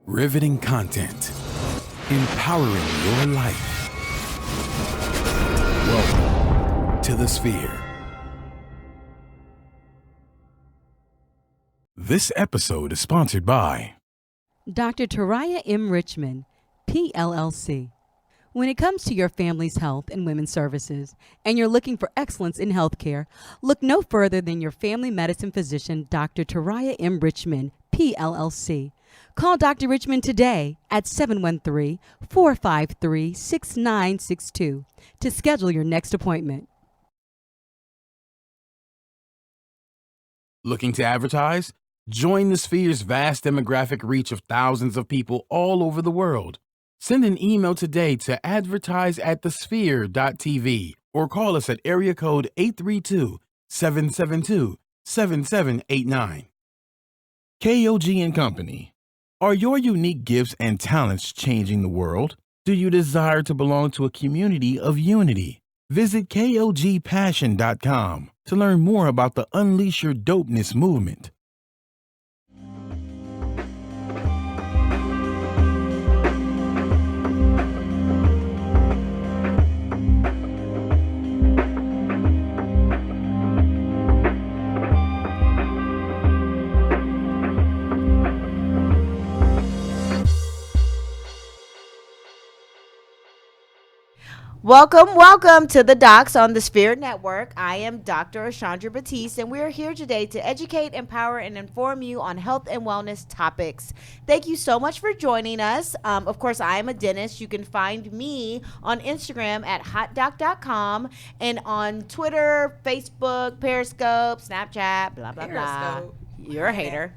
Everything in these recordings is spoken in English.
Riveting content. Empowering your life. Welcome to the Sphere. This episode is sponsored by Dr. Taraya M. Richmond, PLLC. When it comes to your family's health and women's services, and you're looking for excellence in healthcare, look no further than your family medicine physician, Dr. Taraya M. Richmond, PLLC. Call Dr. Richmond today at 713-453-6962 to schedule your next appointment. Looking to advertise? Join the Sphere's vast demographic reach of thousands of people all over the world. Send an email today to advertise@thesphere.tv or call us at area code 832-772-7789. KOG and Company. Are your unique gifts and talents changing the world? Do you desire to belong to a community of unity? Visit KOGpassion.com to learn more about the Unleash Your Dopeness movement. Welcome to the Docs on the Sphere Network. I am Dr. Ashandra Batiste, and we're here today to educate, empower, and inform you on health and wellness topics. Thank you so much for joining us. Of course, I am a dentist. You can find me on Instagram at hotdoc.com and on Twitter, Facebook, Periscope, Snapchat, blah, blah, blah. You're a hater.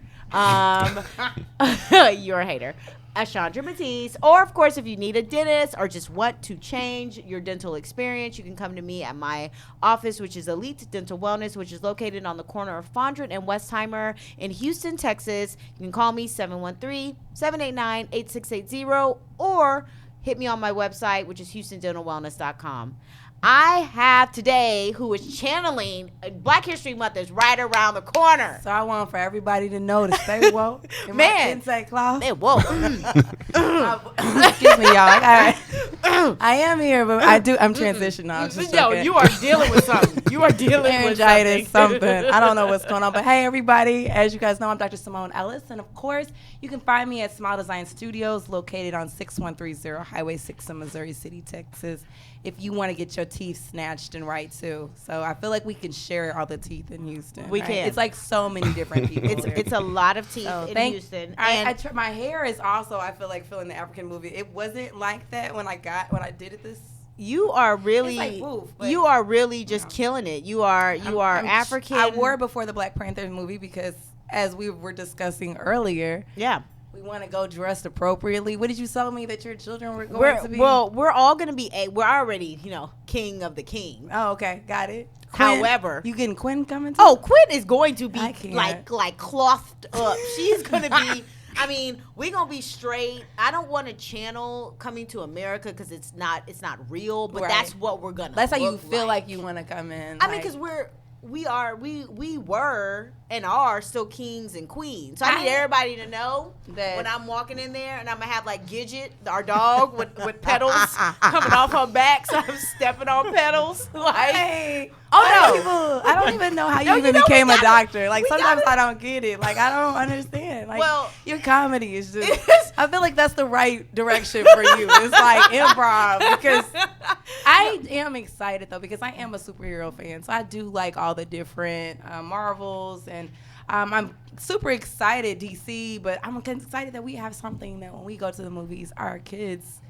You're a hater. Ashandra Batiste. Or, of course, if you need a dentist or just want to change your dental experience, you can come to me at my office, which is Elite Dental Wellness, which is located on the corner of Fondren and Westheimer in Houston, Texas. You can call me 713-789-8680 or hit me on my website, which is houstondentalwellness.com. I have today who is channeling Black History Month is right around the corner. So I want for everybody to know to stay woke. Man, Santa Claus. they woke. Excuse me, y'all. I am here, but I'm transitioning. I'm just Yo, joking. you are dealing with something. You are dealing with Laryngitis, something. I don't know what's going on. But hey, everybody. As you guys know, I'm Dr. Simone Ellis. And, of course, you can find me at Smile Design Studios located on 6130 Highway 6 in Missouri City, Texas, if you want to get your teeth snatched and right, too. So I feel like we can share all the teeth in Houston. We can. It's like so many different people. It's a lot of teeth in Houston. And my hair is also, I feel like, feeling the African movie. It wasn't like that when I did it this. You are really, like, woof, but, you are really just killing it. You are African. I wore it before the Black Panther movie because, as we were discussing earlier, we want to go dressed appropriately. What did you tell me that your children were going to be? Well, we're all going to be we're already, king of the king. Oh, okay, got it. Quinn, however, you getting Quinn coming too? Oh, Quinn is going to be like clothed up. She's going to be. I mean, we're going to be straight. I don't want a channel coming to America because it's not real, but that's what we're going to That's how you feel like you want to come in. I mean, because we were and are still kings and queens. So I need everybody to know that when I'm walking in there and I'm going to have like Gidget, our dog, with pedals coming off her back. So I'm stepping on pedals. I don't even know how you even became a doctor. Like sometimes I don't get it. Like I don't understand. Like your comedy is just, I feel like that's the right direction for you. It's like improv because I am excited though because I am a superhero fan. So I do like all the different Marvels and I'm super excited, DC, but I'm excited that we have something that when we go to the movies, our kids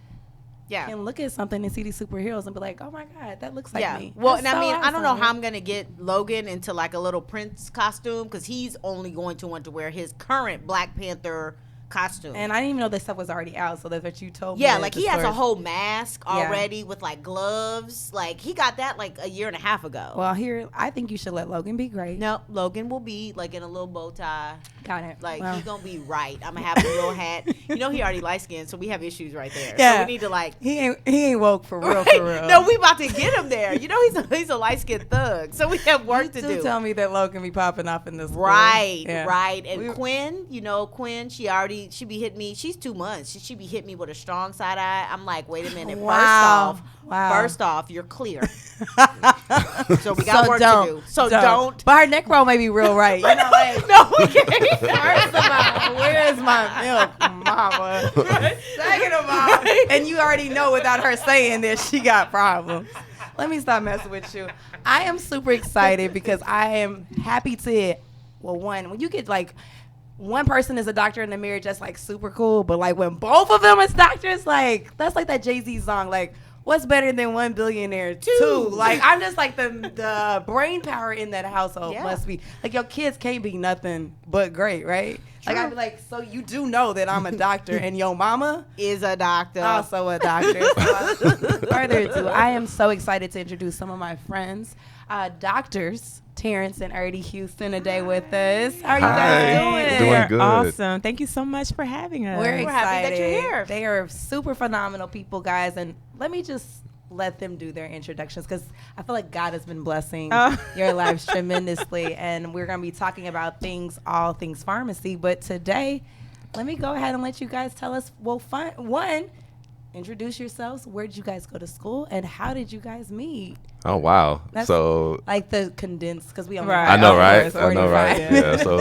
can look at something and see these superheroes and be like, oh my God, that looks like me. Well, and I mean, I don't know how I'm going to get Logan into like a little Prince costume because he's only going to want to wear his current Black Panther costume. And I didn't even know this stuff was already out, so that's what you told me. Yeah, like he has a whole mask already with like gloves. Like he got that like a year and a half ago. Well, here, I think you should let Logan be great. No, Logan will be like in a little bow tie. Got it. Like he's going to be right. I'm going to have a little hat. He already light skinned, so we have issues right there. Yeah. So we need to like. He ain't woke for real, for real. No, we about to get him there. He's a light skinned thug. So we have work to do. You tell me that Logan be popping off in this. Right, yeah. right. And Quinn, Quinn, she already she be hitting me. She's 2 months. She be hitting me with a strong side eye. I'm like, wait a minute. Wow. First off, you're clear. So we got work to do. So don't. But her neck roll may be real right. You know, like, No, we can't. first of all, where is my milk, mama? Second of all, and you already know without her saying this, she got problems. Let me stop messing with you. I am super excited because I am happy to, well, when you get like, one person is a doctor in the marriage, that's like super cool. But like when both of them is doctors, like that's like that Jay-Z song, like what's better than one billionaire? Two. Like I'm just like the brain power in that household must be like your kids can't be nothing but great, right? Like I'd be like, so you do know that I'm a doctor and your mama is a doctor. Also a doctor. So further ado, I am so excited to introduce some of my friends, doctors. Terrence and Erdy Houston today with us. How are you guys doing? Doing good. Awesome. Thank you so much for having us. We're excited. happy that you're here. They are super phenomenal people, guys. And let me just let them do their introductions because I feel like God has been blessing your lives tremendously. And we're going to be talking about all things pharmacy. But today, let me go ahead and let you guys tell us, well, one, introduce yourselves. Where did you guys go to school? And how did you guys meet? Oh, wow. That's so like the condensed, because we only Right. I know, right? hours, I know, 45. right? Yeah. So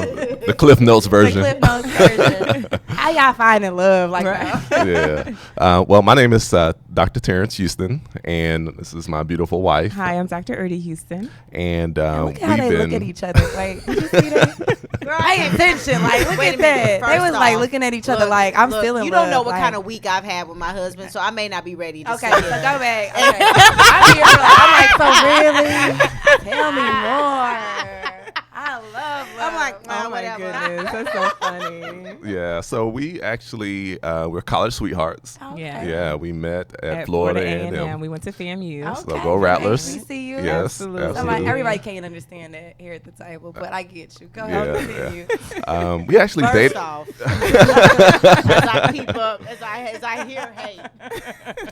the Cliff Notes version. The Cliff Notes version. How y'all finding love like that? Yeah. Well, my name is Dr. Terrence Houston, and this is my beautiful wife. Hi, I'm Dr. Erdy Houston. And Look at how they look at each other. Like, did you see that? Pay attention. Like, look Wait at a minute. that. They was First like off, looking at each other like, I'm still in love. You don't know what like, kind of week I've had with my husband, so I may not be ready to Okay, say so it. go back. Okay. I'm here. I'm like, so really? Tell me more. I love love. I'm like, Oh my whatever. goodness, that's so funny. Yeah. So we actually we're college sweethearts. Okay. Yeah. We met at Florida Florida A&M. We went to FAMU. So go Rattlers. We see you. Yes. Absolutely. So like, Absolutely. everybody can't understand it here at the table, but I get you. Go ahead. Yeah, Continue. We actually First dated. off, as I peep up, as I hear hate,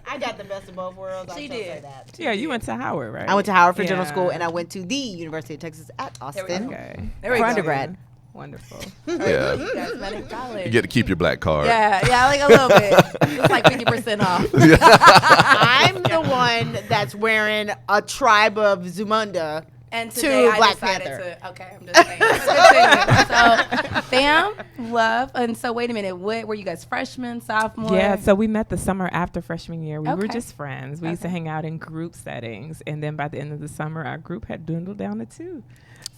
I got the best of both worlds. She I shall say did. that. Yeah, you went to Howard, right? I went to Howard for Yeah. general school, and I went to the University of Texas at There we Austin. go. Okay. There we For go. undergrad. Wonderful. Yeah. You guys met in college. You get to keep your black card. Yeah, like a little bit. It's like 50% off. I'm the one that's wearing a tribe of Zamunda. And To today I Black decided Panther. to. Okay, I'm just saying. Let's continue. So, fam, love, and so wait a minute. What were you guys, freshmen, sophomore? Yeah, so we met the summer after freshman year. We were Okay. just friends. We used to hang out in group settings, and then by the end of the summer, our group had dwindled down to 2.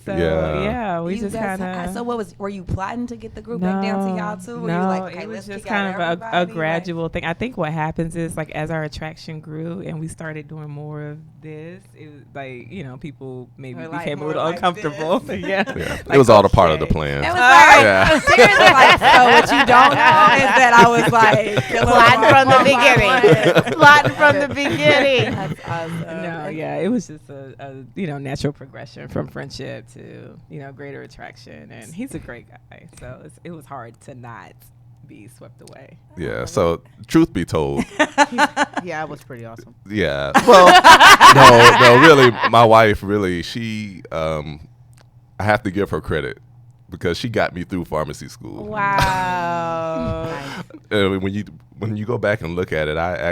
So Yeah. we You just guys- kind of. So were you plotting to get the group back down to y'all too? Were No, you like, okay, it was let's just kick out kind of a everybody? gradual thing. I think what happens is like as our attraction grew and we started doing more of this, it was like people maybe Or like became a more little like uncomfortable. Yeah. Like, It was all a part of the okay. plan. It was like, Yeah. seriously, like, so what you don't know is that I was like, Plotting from the beginning. Plotting from the beginning. That's awesome. No, yeah, it was just a natural progression from friendship to greater attraction, and he's a great guy, so it was hard to not be swept away. Yeah. So truth be told, Yeah, it was pretty awesome. yeah. Well, no, really, my wife, really, she, I have to give her credit because she got me through pharmacy school. Wow. When you go back and look at it, I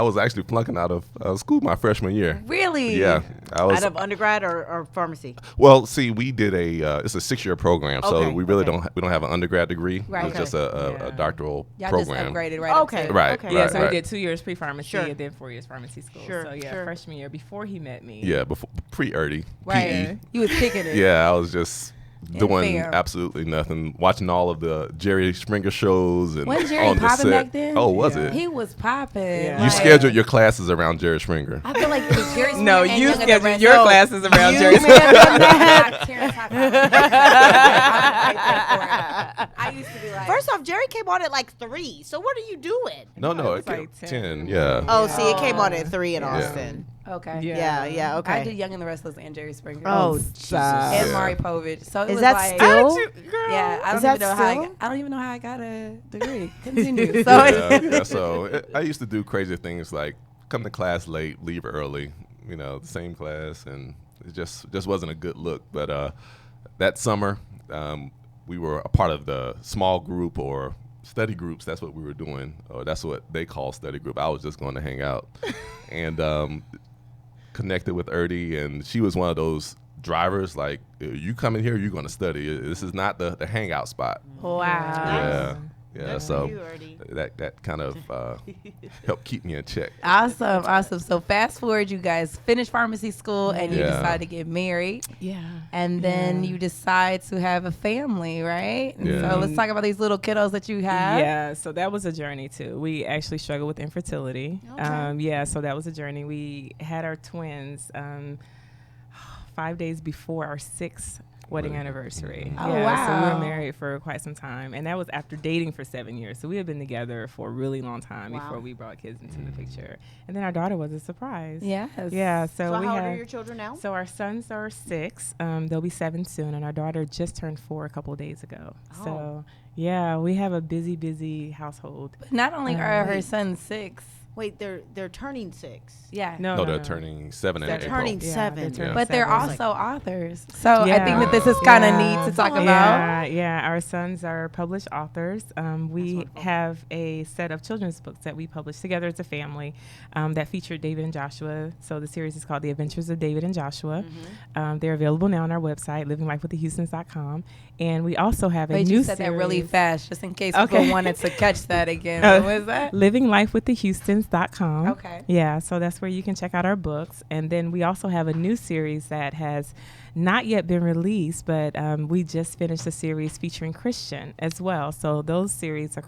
was actually flunking out of school my freshman year. Really? Yeah, I was. Out of undergrad or pharmacy? Well, see, we did it's a 6-year program, so Okay, we really okay. don't have an undergrad degree. Right. It was just a Yeah. doctoral Y'all program. just upgraded right Okay. up to Right. Okay. Yeah, Right. so right. we did 2 years pre-pharmacy Sure. and then 4 years pharmacy school. Sure, So yeah, sure. freshman year before he met me. Yeah, before pre-Erdy, Right. PE. You was kicking it. Yeah, I was just doing fam. absolutely nothing, watching all of the Jerry Springer shows and Wasn't Jerry on the popping set. back then? Oh, was Yeah. it? He was popping. Yeah. You Like, scheduled your classes around Jerry Springer. I feel like it was Jerry No, Springer and you Young and the scheduled Rest. your No, classes around you Jerry may have done that. Terrence, high five. I used to be like, First off, Jerry came on at like 3. So what are you doing? No, it was it like 10. 10. Yeah. Oh, see, it came on at 3 in Austin. okay. Yeah, okay. I did Young and the Restless and Jerry Springer. Oh, stop. And Yeah. Maury Povich. So it Is was that like, still? Yeah, I Is don't even that know how still? I don't even know how I got a degree. Continue. So Yeah, so I used to do crazy things like come to class late, leave early, the same class, and it just wasn't a good look. But that summer, we were a part of the small group or study groups. That's what we were doing, or that's what they call study group. I was just going to hang out, and connected with Erdy, and she was one of those drivers. Like, you come in here, you're going to study. This is not the hangout spot. Wow. Yeah. Yeah, Good so for you, Erdy. that kind of helped keep me in check. Awesome. So fast forward, you guys finish pharmacy school and you Yeah. decide to get married. Yeah. And then you decide to have a family, right? And Yeah. so let's talk about these little kiddos that you have. Yeah, so that was a journey too. We actually struggled with infertility. Okay. So that was a journey. We had our twins 5 days before our 6th wedding anniversary. Oh, So we wow. were married for quite some time, and that was after dating for 7 years. So we had been together for a really long time Wow. before we brought kids into the picture. And then our daughter was a surprise. Yes. Yeah. So we how old had, are your children now? So our sons are 6. They'll be 7 soon, and our daughter just turned 4 a couple of days ago. Oh. So yeah, we have a busy household. But not only are her Wait. sons 6. Wait, they're turning 6. Yeah. No, they're turning 7 in They're April. turning 7. turning But they're 7. also authors. So I think that this is kind of neat to talk about. Yeah, our sons are published authors. We wonderful. have a set of children's books that we publish together as a family that feature David and Joshua. So the series is called The Adventures of David and Joshua. They're available now on our website, livinglifewiththehoustons.com. And we also have a Wait, new you said series. that really fast, just in case Okay. people wanted to catch that again. Uh, What was that? livinglifewiththehoustons.com. Okay. Yeah, so that's where you can check out our books. And then we also have a new series that has not yet been released, but we just finished a series featuring Christian as well. So that series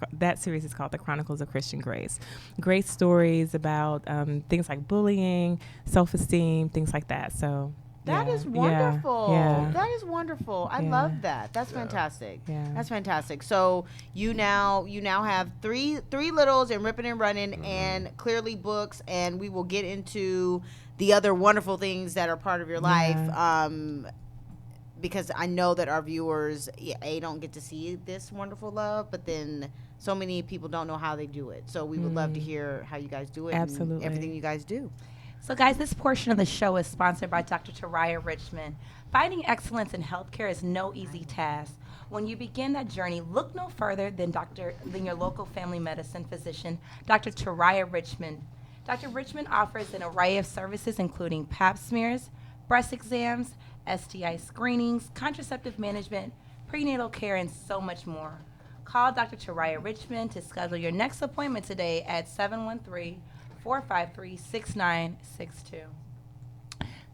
is called The Chronicles of Christian Grace. Great stories about things like bullying, self-esteem, things like that. So That yeah, is wonderful. Yeah. That is wonderful. I Yeah. love that. That's fantastic. Yeah. That's fantastic. So you now have three littles and ripping and running and clearly books, and we will get into the other wonderful things that are part of your life. Because I know that our viewers don't get to see this wonderful love, but then so many people don't know how they do it. So we would love to hear how you guys do it. Absolutely. And everything you guys do. So, guys, this portion of the show is sponsored by Dr. Taraya Richmond. Finding excellence in healthcare is no easy task. When you begin that journey, look no further than your local family medicine physician, Dr. Taraya Richmond. Dr. Richmond offers an array of services including pap smears, breast exams, STI screenings, contraceptive management, prenatal care, and so much more. Call Dr. Taraya Richmond to schedule your next appointment today at 713-453-6962.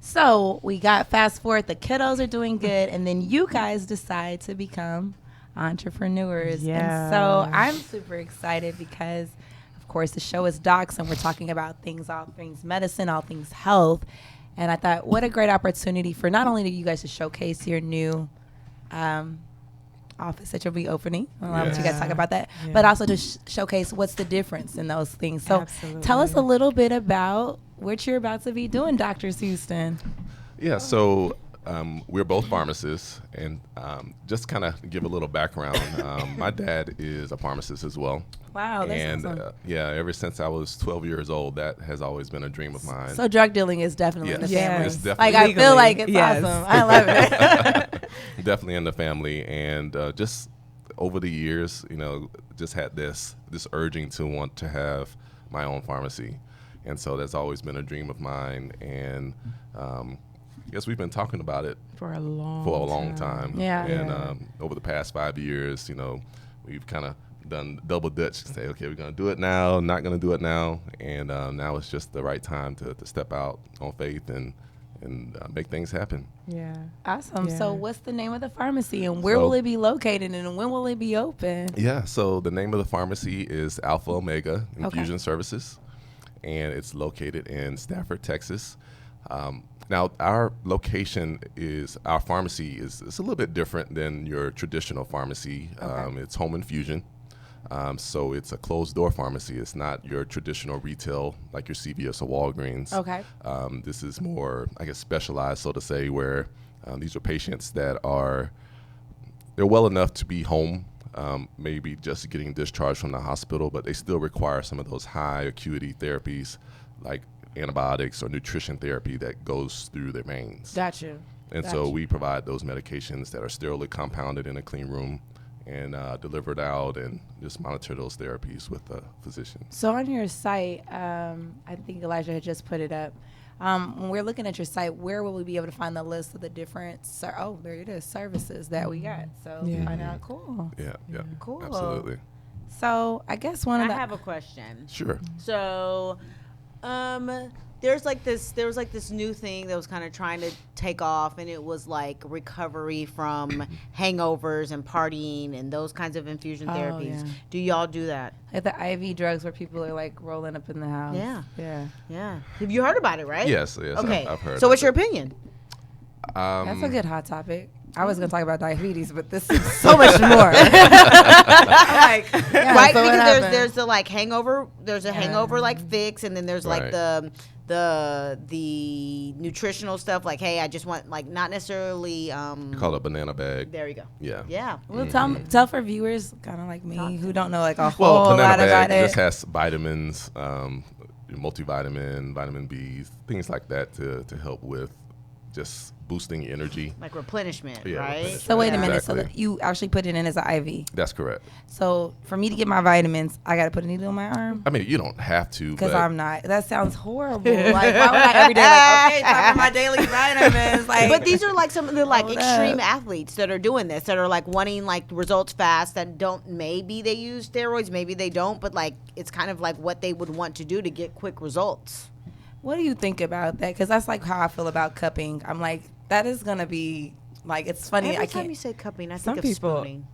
So we got fast forward, the kiddos are doing good, and then you guys decide to become entrepreneurs. Yeah. And so I'm super excited because, of course, the show is Docs, and we're talking about all things medicine, all things health. And I thought, what a great opportunity for not only do you guys to showcase your new office that you'll be opening. I'll let you guys talk about that. Yeah. But also to showcase what's the difference in those things. So tell us a little bit about what you're about to be doing, Dr. Houston. Yeah, so we're both pharmacists, and just kind of give a little background. My dad is a pharmacist as well. Wow, that's and awesome. ever since I was 12 years old, that has always been a dream of mine. So drug dealing is definitely in the Yes, family. it's definitely Like, I feel Legally, like it's yes. awesome. I love it. Definitely in the family, and just over the years, just had this urging to want to have my own pharmacy, and so that's always been a dream of mine. And I guess we've been talking about it For a long time. Yeah. And over the past 5 years, we've kind of done double dutch. Say, okay, we're gonna do it now, not gonna do it now, and now it's just the right time to step out on faith and make things happen. Yeah. Awesome. Yeah. So what's the name of the pharmacy, and where So- will it be located, and when will it be open? Yeah, so the name of the pharmacy is Alpha Omega Infusion Services, and it's located in Stafford, Texas. Now, our pharmacy is a little bit different than your traditional pharmacy. It's home infusion. So it's a closed door pharmacy. It's not your traditional retail like your CVS or Walgreens. Okay. This is more, I guess, specialized, so to say, where these are patients that they're well enough to be home, maybe just getting discharged from the hospital, but they still require some of those high acuity therapies like antibiotics or nutrition therapy that goes through their veins. Got you. And so we provide those medications that are sterilely compounded in a clean room, and deliver it out and just monitor those therapies with the physician. So on your site, I think Elijah had just put it up. When we're looking at your site, where will we be able to find the list of the different, there it is, services that we got? So find out. Cool. Yeah, Cool. absolutely. So I guess I have a question. Sure. So, there was like this new thing that was kind of trying to take off, and it was like recovery from hangovers and partying and those kinds of infusion therapies. Yeah. Do y'all do that? Like the IV drugs where people are like rolling up in the house. Yeah. Have you heard about it, right? Yes. Okay. I've heard. So, what's your opinion? That's a good hot topic. I was going to talk about diabetes, but this is so much more. Right? So because there's the like hangover. There's a hangover like fix, and then there's like the nutritional stuff. Like, hey, I just want like not necessarily. You call it a banana bag. There you go. Yeah. Well, tell for viewers kind of like me who don't know like a whole Well, banana lot about bag it. just has vitamins, multivitamin, vitamin B's, things like that to help with just boosting energy. Like replenishment, Yeah, right? replenishment. So wait a minute. Exactly. So you actually put it in as an IV. That's correct. So for me to get my vitamins, I got to put a needle in my arm. I mean, you don't have to. Because I'm not. That sounds horrible. Like, why would I every day, like, okay, time for my daily vitamins? Like, But these are like some of the like Hold extreme up. athletes that are doing this, that are like wanting like results fast, that don't, maybe they use steroids, maybe they don't, but like it's kind of like what they would want to do to get quick results. what do you think about that? Because that's like how I feel about cupping. I'm like, that is going to be, like, it's funny. Every I time can't. you say cupping, I Some think of people spooning.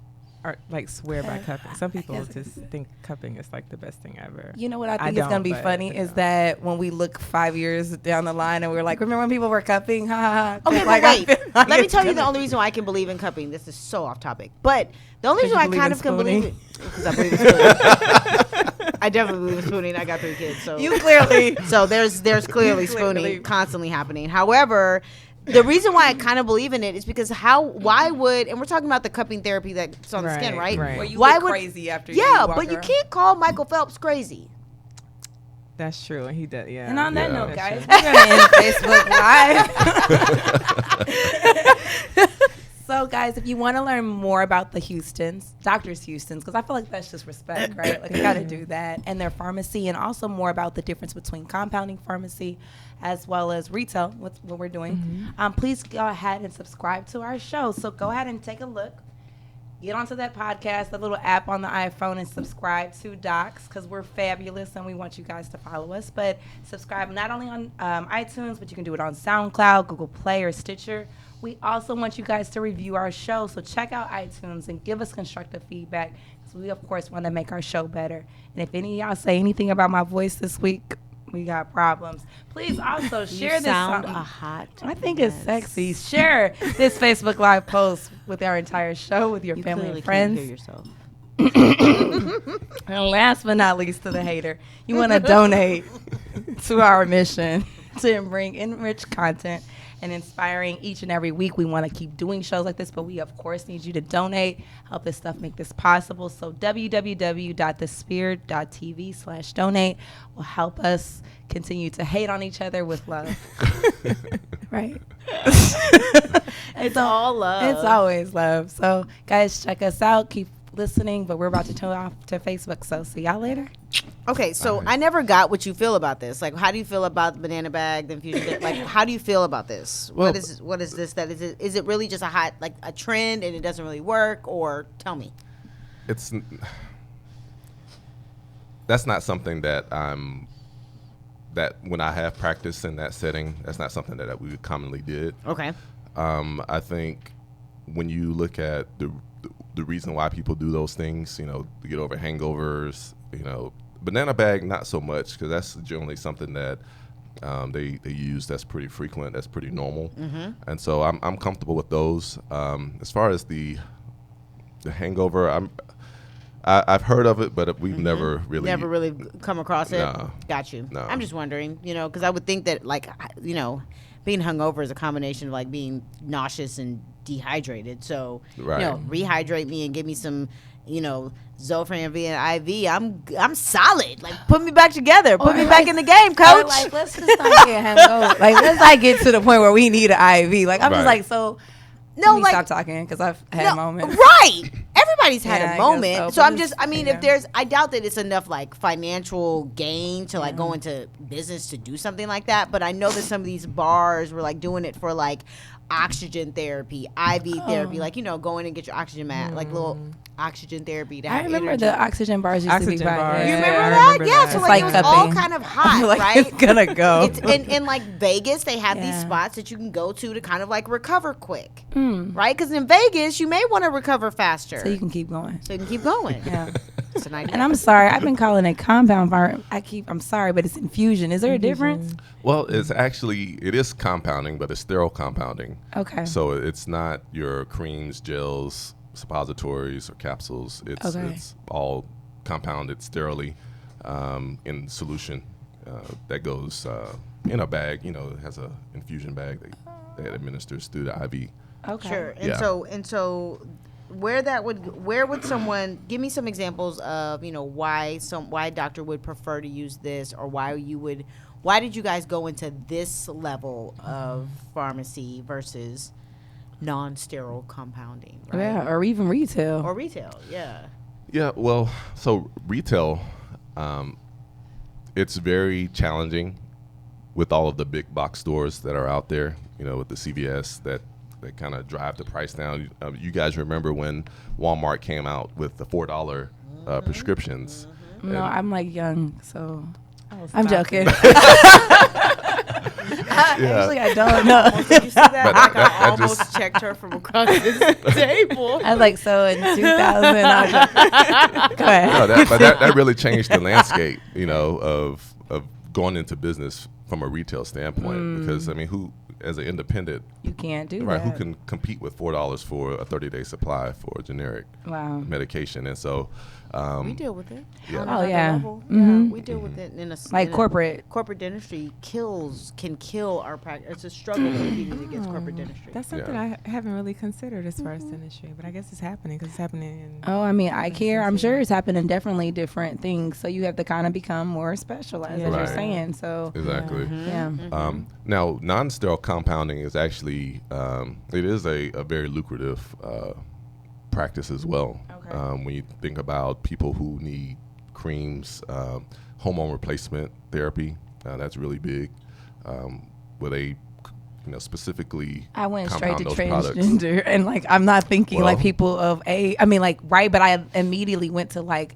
Or like swear by cupping. Some people just think cupping is like the best thing ever. You know what I think is don't, going to be but, funny is that when we look 5 years down the line and we're like, remember when people were cupping? Ha ha ha. Okay, Like, but wait. I feel like Let me it's tell you gonna- the only reason why I can believe in cupping. This is so off topic. But the only reason you I believe kind in of can believe it, spooning? because I believe in spooning. I definitely believe in spooning. I got 3 kids. So You clearly. So there's clearly spooning constantly happening. However, the reason why I kind of believe in it is because why would, and we're talking about the cupping therapy that's on the skin, right? Where you Why look would, crazy after you yeah, walk but you around. can't call Michael Phelps crazy. That's true, and he does. Yeah. And on that Yeah. note, That's guys, true. we're going to end Facebook Live. So, guys, if you want to learn more about the Houstons, Doctors Houstons, because I feel like that's just respect, right? Like, you got to do that. And their pharmacy, and also more about the difference between compounding pharmacy as well as retail, what we're doing. Please go ahead and subscribe to our show. So go ahead and take a look. Get onto that podcast, the little app on the iPhone, and subscribe to Docs, because we're fabulous and we want you guys to follow us. But subscribe not only on iTunes, but you can do it on SoundCloud, Google Play, or Stitcher. We also want you guys to review our show. So check out iTunes and give us constructive feedback, because we, of course, want to make our show better. And if any of y'all say anything about my voice this week, we got problems. Please also share You this. sound something. a hot I think it's mess. sexy. Share this Facebook Live post with our entire show, with your You family clearly and friends. can't hear yourself. And last but not least, to the hater, you want to donate to our mission to bring enriched content and inspiring each and every week. We want to keep doing shows like this, but we, of course, need you to donate, help this stuff make this possible. So www.thespirit.tv/donate will help us continue to hate on each other with love. Right? It's all love. It's always love. So, guys, check us out. Keep listening, but we're about to turn off to Facebook. So, see y'all later. Okay, so I never got what you feel about this. Like, how do you feel about the banana bag, the infusion? Like, how do you feel about this? Well- what is this? That is it really just a hot, like a trend, and it doesn't really work? Or tell me. That's not something that that when I have practice in that setting, that's not something that we commonly did. Okay. I think when you look at the reason why people do those things, to get over hangovers, banana bag, not so much, because that's generally something that they use that's pretty frequent, that's pretty normal. And so I'm comfortable with those. As far as the hangover, I've heard of it, but we've never really come across it. No. Got you. No. I'm just wondering, because I would think that, like, being hungover is a combination of like being nauseous and dehydrated. So, Right. Rehydrate me and give me some, Zofran via IV. I'm solid. Like, put me back together. Put me back in the game, Or, coach. like, let's just not get hangover. Like, let's not get to the point where we need an IV. Like, I'm just Right. like, so. No, Let me like- stop talking, because I've had moments. Right. everybody's had Yeah, a I moment. guess so, So but I'm just, I mean, if there's, I doubt that it's enough like financial gain to like go into business to do something like that. But I know that some of these bars were like doing it for like oxygen therapy, IV therapy, like, you know, go in and get your oxygen mat, like little oxygen therapy. To I have remember energy. the oxygen bars used to be Oxygen fire. bars. You Yeah, remember I that? remember Yeah, that. so It's like it like was all cupping. kind of hot, Like, right? it's gonna go. It's in like Vegas, they have these Yeah. spots that you can go to kind of like recover quick, right? Because in Vegas, you may want to recover faster, So you can keep going. so you can keep going. Yeah. It's an idea. And I'm sorry, I've been calling it compound pharmacy. I'm sorry, but it's infusion. Is there a difference? Well, it is compounding, but it's sterile compounding. Okay. So it's not your creams, gels, suppositories, or capsules. It's all compounded sterilely in solution that goes in a bag. You know, it has a infusion bag that administers through the IV. Okay. Sure. And Yeah. so where would someone give me some examples of, you know, why a doctor would prefer to use this, or why did you guys go into this level of pharmacy versus non-sterile compounding, right? Yeah, or even retail. Or retail, yeah. Yeah, well, so retail, it's very challenging with all of the big box stores that are out there, you know, with the CVS that kind of drive the price down. You guys remember when Walmart came out with the $4 prescriptions? No, I'm like young, so Oh, I'm stop joking. it. Actually, I don't know. Did you see that? But Like, that I almost just- checked her from across this table. I was like, so in 2000, I was like, go ahead. No, that really changed the landscape, you know, of going into business from a retail standpoint. Because I mean, who as an independent, You can't do right? that. Who can compete with $4 for a 30-day supply for a generic Wow. medication? And so, We deal with it. Yeah. On Oh, another yeah. level. Mhm. Yeah, we deal with it in a Like in a- corporate. corporate dentistry can kill our practice. It's a struggle competing against corporate dentistry. That's something Yeah. I haven't really considered as far as dentistry, but I guess it's happening because it's happening in. Oh, I mean, eye care, I'm sure it's happening definitely different things. So you have to kind of become more specialized, as you're Right. saying. So, exactly. yeah. Now, non-sterile compounding is actually it is a very lucrative practice as well. Okay. When you think about people who need creams, hormone replacement therapy, that's really big. Where they, specifically I went straight to compound those products. transgender, and like I'm not thinking like Well- people of I mean, like right, but I immediately went to like,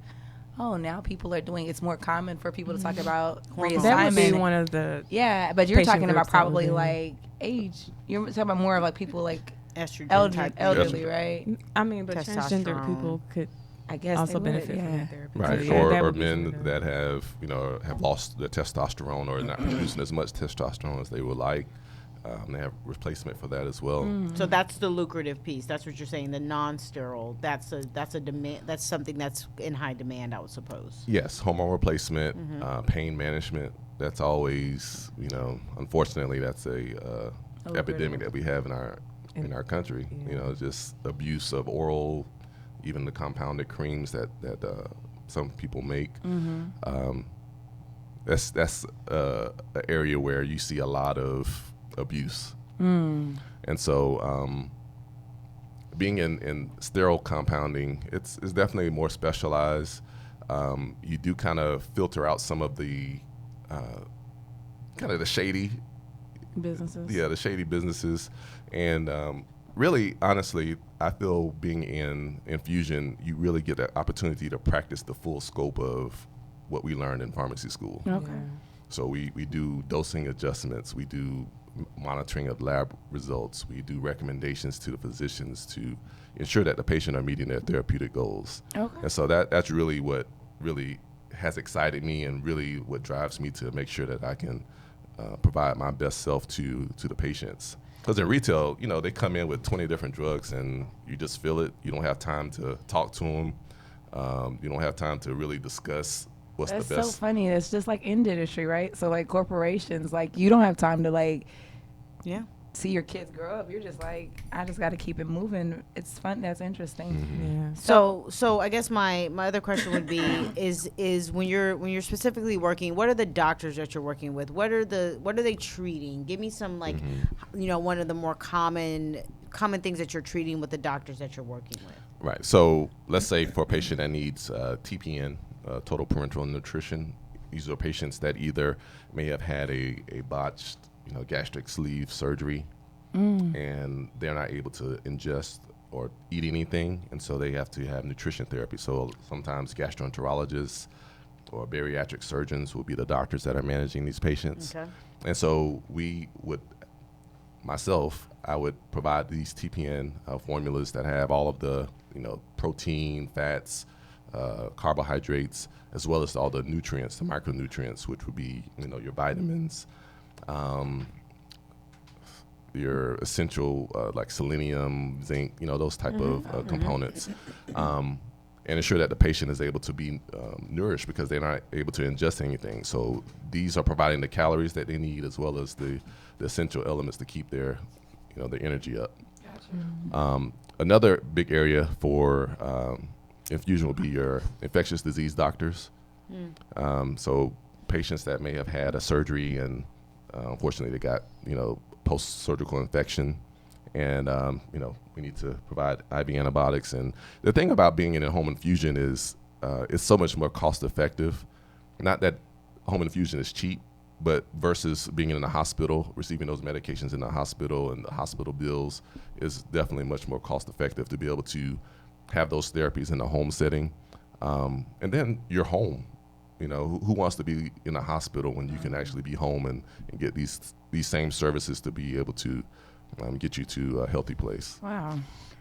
oh, now people are doing. It's more common for people to talk about That would be reassignment. one of the. Yeah, but you're patient talking about groups that would probably be- like age. You're talking about more of like people like Estrogen type elderly, Estrogen. right? I mean, but transgender Testosterone. people could I guess also they would, benefit yeah. from that therapy. Right, So, yeah, that or would be men sort of- that have lost their testosterone or not producing as much testosterone as they would like. They have replacement for that as well. So that's the lucrative piece. That's what you're saying. The non-sterile. That's a demand. That's something that's in high demand, I would suppose. Yes, hormone replacement, pain management. That's always, unfortunately, that's a epidemic that we have in our country. Just abuse of oral, even the compounded creams that some people make. That's an area where you see a lot of abuse, and so being in sterile compounding, it's definitely more specialized. You do kind of filter out some of the kind of the shady Businesses. yeah, the shady businesses. And really, honestly, I feel being in infusion, you really get the opportunity to practice the full scope of what we learned in pharmacy school. Okay. So we do dosing adjustments, we do monitoring of lab results, we do recommendations to the physicians to ensure that the patient are meeting their therapeutic goals. Okay. And so that's really what really has excited me and really what drives me to make sure that I can provide my best self to the patients. Because in retail, they come in with 20 different drugs and you just feel it. You don't have time to talk to them. You don't have time to really discuss what's That's the so best. funny. It's just like in dentistry, right? So like corporations, like you don't have time to like Yeah. see your kids grow up. You're just like, I just got to keep it moving. It's fun. That's interesting. Yeah. So I guess my other question would be is when you're specifically working, what are the doctors that you're working with? What are they treating? Give me some like one of the more common common things that you're treating with the doctors that you're working with? Right. So let's say for a patient that needs TPN, total parenteral nutrition, these are patients that either may have had a botched, gastric sleeve surgery, and they're not able to ingest or eat anything, and so they have to have nutrition therapy. So sometimes gastroenterologists or bariatric surgeons will be the doctors that are managing these patients. Okay. And so I would provide these TPN formulas that have all of the, protein, fats, carbohydrates, as well as all the nutrients, the micronutrients, which would be, your vitamins, your essential like selenium, zinc, those type of components, and ensure that the patient is able to be nourished because they're not able to ingest anything. So these are providing the calories that they need as well as the essential elements to keep their energy up. Gotcha. Another big area for infusion will be your infectious disease doctors. So patients that may have had a surgery and unfortunately they got post-surgical infection, and we need to provide IV antibiotics. And the thing about being in a home infusion is it's so much more cost-effective. Not that home infusion is cheap, but versus being in a hospital, receiving those medications in the hospital, and the hospital bills is definitely much more cost-effective to be able to have those therapies in a home setting. And then you're home. Who wants to be in a hospital when you can actually be home and get these same services to be able to get you to a healthy place. Wow.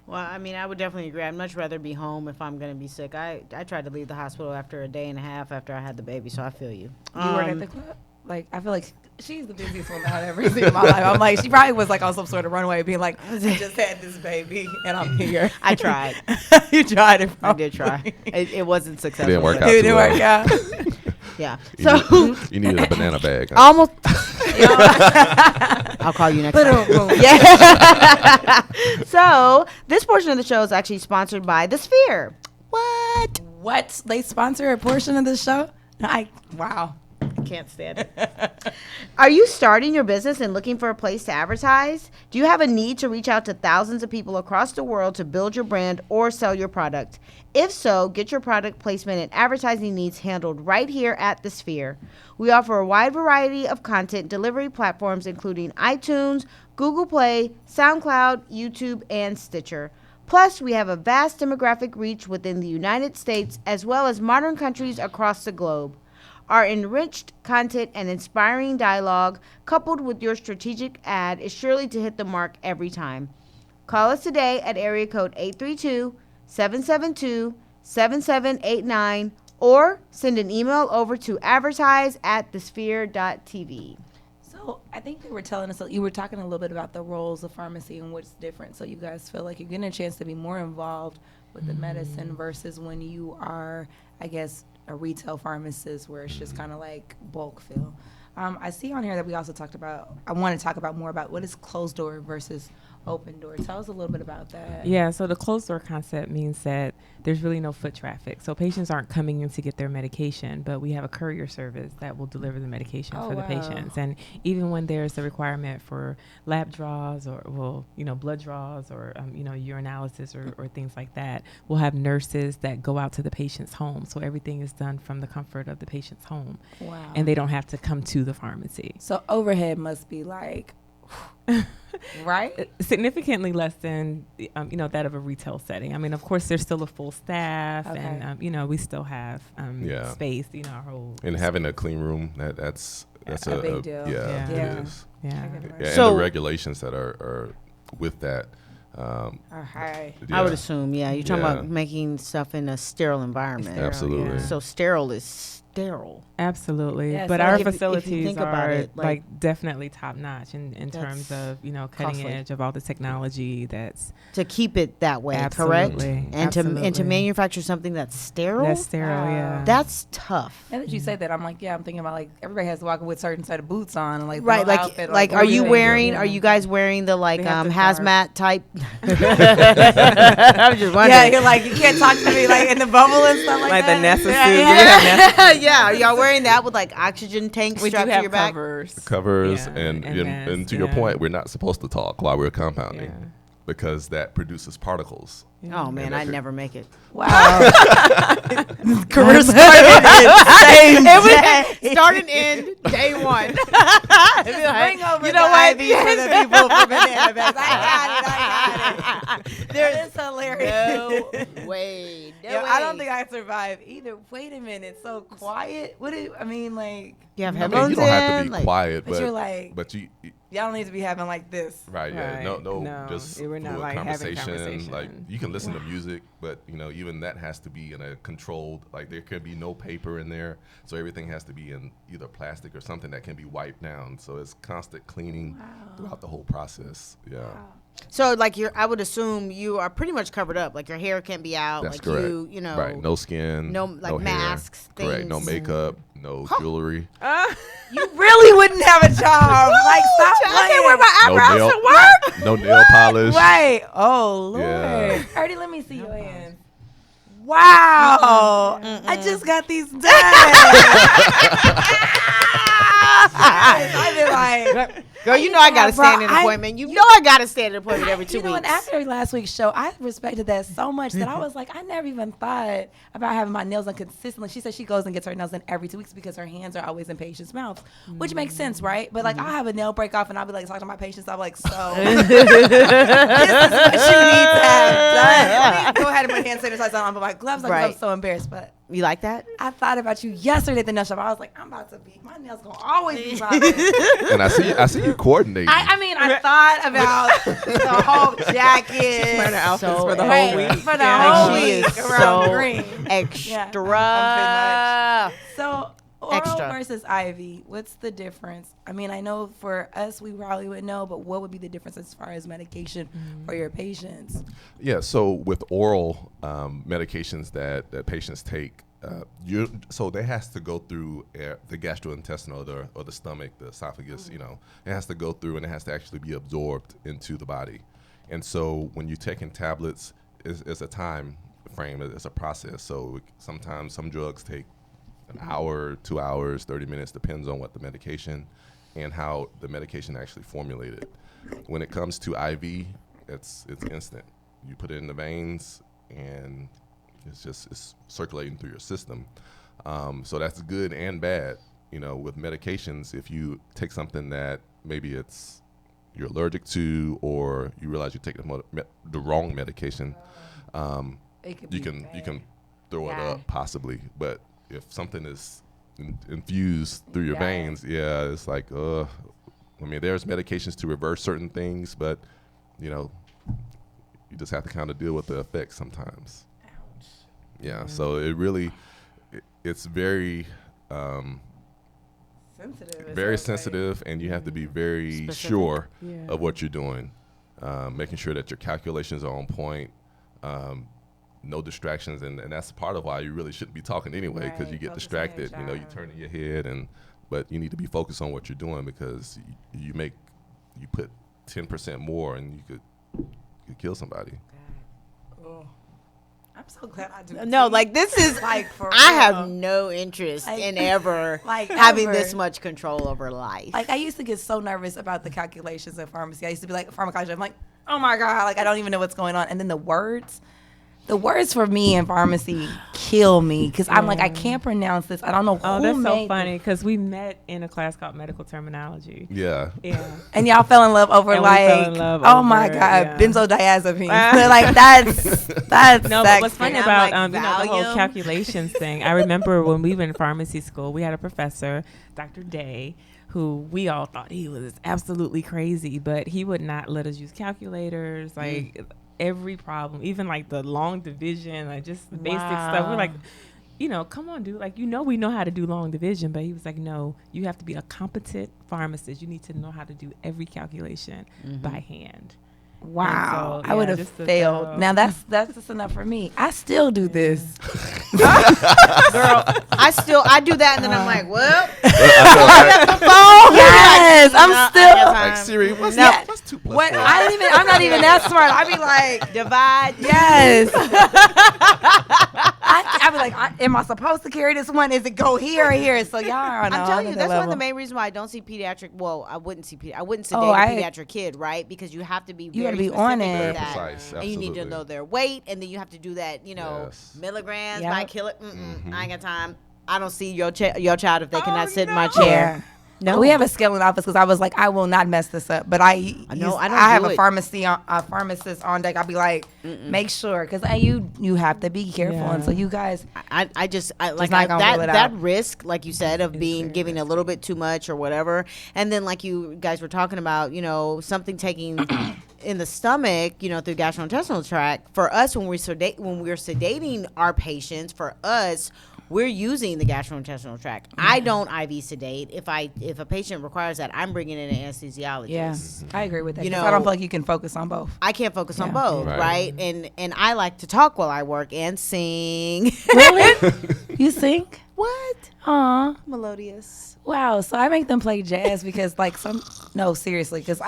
Well, I mean, I would definitely agree. I'd much rather be home if I'm going to be sick. I tried to leave the hospital after a day and a half after I had the baby, so I feel you. You work at the club? Like, I feel like she's the busiest woman I've ever seen in my life. I'm like, she probably was like on some sort of runway being like, I just had this baby and I'm here. I tried. You tried it. I did try. It wasn't successful. It didn't work out. It didn't work out. Yeah. You needed a banana bag. Huh? Almost. I'll call you next time. Yeah. So this portion of the show is actually sponsored by The Sphere. What? They sponsor a portion of the show? Wow. Can't stand it. Are you starting your business and looking for a place to advertise? Do you have a need to reach out to thousands of people across the world to build your brand or sell your product? If so, get your product placement and advertising needs handled right here at The Sphere. We offer a wide variety of content delivery platforms including iTunes, Google Play, SoundCloud, YouTube, and Stitcher. Plus, we have a vast demographic reach within the United States as well as modern countries across the globe. Our enriched content and inspiring dialogue, coupled with your strategic ad, is surely to hit the mark every time. Call us today at area code 832-772-7789 or send an email over to advertise@thesphere.tv. So I think they were telling us, you were talking a little bit about the roles of pharmacy and what's different. So you guys feel like you're getting a chance to be more involved with the medicine versus when you are, I guess, a retail pharmacist where it's just kind of like bulk fill. I see on here that we also talked about, I want to talk about more about what is closed door versus open door. Tell us a little bit about that. Yeah, so the closed door concept means that there's really no foot traffic. So patients aren't coming in to get their medication, but we have a courier service that will deliver the medication for the patients. And even when there's a requirement for lab draws or, blood draws or, urinalysis or things like that, we'll have nurses that go out to the patient's home. So everything is done from the comfort of the patient's home. Wow. And they don't have to come to the pharmacy. So overhead must be like... right? Significantly less than, that of a retail setting. I mean, of course, there's still a full staff, and we still have space. Our whole and having a clean room that's a big deal. Yeah, it is. Yeah. So and the regulations that are with that are high. I would assume. Yeah, you're talking about making stuff in a sterile environment. Absolutely. So sterile is sterile. Absolutely. Yeah, but so our if you facilities think are about it, like definitely top notch in terms of, cutting costly. edge of all the technology that's to keep it that way, absolutely, correct? And to manufacture something that's sterile? That's sterile, yeah. That's tough. Now that you say that, I'm like, I'm thinking about like everybody has to walk with certain set of boots on and like right, like are you wearing? Are you guys wearing the hazmat type? I'm just wondering. Yeah, you're like you can't talk to me like in the bubble and stuff like that. The Nessa suit. Yeah, are y'all wearing that with like oxygen tanks strapped to your back? Covers and to your point, we're not supposed to talk while we're compounding. because that produces particles. Oh man, And I that never make it. Wow. Career started Start and end day one. Bring over the IV for the people for banana bags. I got it. That is hilarious. No way. No Yo, way. I don't think I survive either. Wait a minute, so quiet. I mean, like, You have I mean, headphones you don't have to in, be like- quiet, but you're like, but you y'all don't need to be having like this. right, yeah, Right. no, No, just we're not, fluid like, having conversation. Like conversation. you can listen to music, but even that has to be in a controlled. Like there can be no paper in there, so everything has to be in either plastic or something that can be wiped down. So it's constant cleaning throughout the whole process. Yeah, So like I would assume you are pretty much covered up. Like your hair can't be out. that's like correct. you know. Right, no skin, no, like, no hair. masks, Correct, no things. makeup, no jewelry, You really wouldn't have a job. Like, stop playing. I can't wear my no eyebrows nail, to work. no nail polish. Right. Oh, Lord. Yeah. Already, let me see your hands. Wow. I just got these done. I've been like, Girl, you know I got a Bro, standing appointment. You know I got a standing appointment every 2 you know, and weeks. after last week's show, I respected that so much that I was like, I never even thought about having my nails done consistently. She said she goes and gets her nails done every 2 weeks because her hands are always in patients' mouths, which makes sense, right? But like, I'll have a nail break off and I'll be like talking to my patients. I'm like, so this is what you need to have done. Let me go ahead and put hand sanitizer on, but my gloves, Right. I'm so embarrassed. But You like that? I thought about you yesterday at the nail shop. I was like, I'm about to be, my nails gonna always be bothering. And I see you coordinating. I mean, I thought about the whole jacket. Planner outfits So for the Right, whole week. for the Yeah. whole She week is around so green. Extra. So oral Extra. versus IV, what's the difference? I mean, I know for us, we probably would know, but what would be the difference as far as medication for your patients? Yeah, so with oral medications that patients take, so they has to go through the gastrointestinal or the stomach, the esophagus. It has to go through and it has to actually be absorbed into the body. And so when you're taking tablets, it's a time frame, it's a process. So sometimes some drugs take an hour, 2 hours, 30 minutes, depends on what the medication and how the medication actually formulated. When it comes to IV, it's instant. You put it in the veins and it's circulating through your system. So that's good and bad. With medications, if you take something that maybe you're allergic to, or you realize you take the wrong medication, you can throw it up possibly. But if something is infused through your veins, it's like, there's medications to reverse certain things, but you just have to kind of deal with the effects sometimes. Yeah, so it's very Sensitive. very sensitive, and you have to be very sure of what you're doing, making sure that your calculations are on point, no distractions, and that's part of why you really shouldn't be talking anyway, because you get distracted. You turning your head, but you need to be focused on what you're doing, because you put 10% more, and you could kill somebody. I'm so glad I do. No, like this is like for I real. have no interest in ever having this much control over life. Like I used to get so nervous about the calculations in pharmacy. I used to be like pharmacology. I'm like, oh my God, like I don't even know what's going on. And then the words for me in pharmacy kill me, because I'm like, I can't pronounce this. I don't know who that's so made funny, because we met in a class called medical terminology. Yeah. And y'all fell in love over And we fell in love oh over, my God, yeah. benzodiazepines. Like that's No, but sexy. what's funny I'm about like, the whole Valium. calculations thing, I remember when we were in pharmacy school, we had a professor, Dr. Day, who we all thought he was absolutely crazy, but he would not let us use calculators, like every problem, even like the long division, like just the basic stuff. We're like, come on, dude. Like, we know how to do long division, but he was like, no, you have to be a competent pharmacist. You need to know how to do every calculation by hand. Wow, So, I would yeah, have just the failed. thorough- Now that's just enough for me. I still do this. Girl, I do that and then I'm like, well, Yes, I'm still. Like Siri, what's 2 plus What 4? I'm not even that smart. I be like, divide. yes. I be like, am I supposed to carry this one? Is it go here or here? So y'all are on I'm telling you, that's level. one of the main reasons why I don't see pediatric. Well, I wouldn't sedate a pediatric kid, right? Because you have to be very be specific on with it. Very that. precise, And you need to absolutely. know their weight, and then you have to do that, milligrams Yep. by kilo. I ain't got time. I don't see your child if they cannot sit in my chair. Yeah. No, we have a scale in the office because I was like, I will not mess this up. But I have a pharmacist on deck. I'll be like, make sure, because you have to be careful. Yeah. And so you guys, I like not gonna rule it that out. risk, like you said, of giving a little bit too much or whatever, and then like you guys were talking about, something taking in the stomach, through gastrointestinal tract. For us, when we're sedating our patients, for us, we're using the gastrointestinal tract. I don't IV sedate. If a patient requires that, I'm bringing in an anesthesiologist. yeah, I agree with that. 'Cause I don't feel like you can focus on both. I can't focus on Yeah. both, Right. right? And I like to talk while I work and sing. Really? You sing? What? Aw. Melodious. Wow. So I make them play jazz because no, seriously, because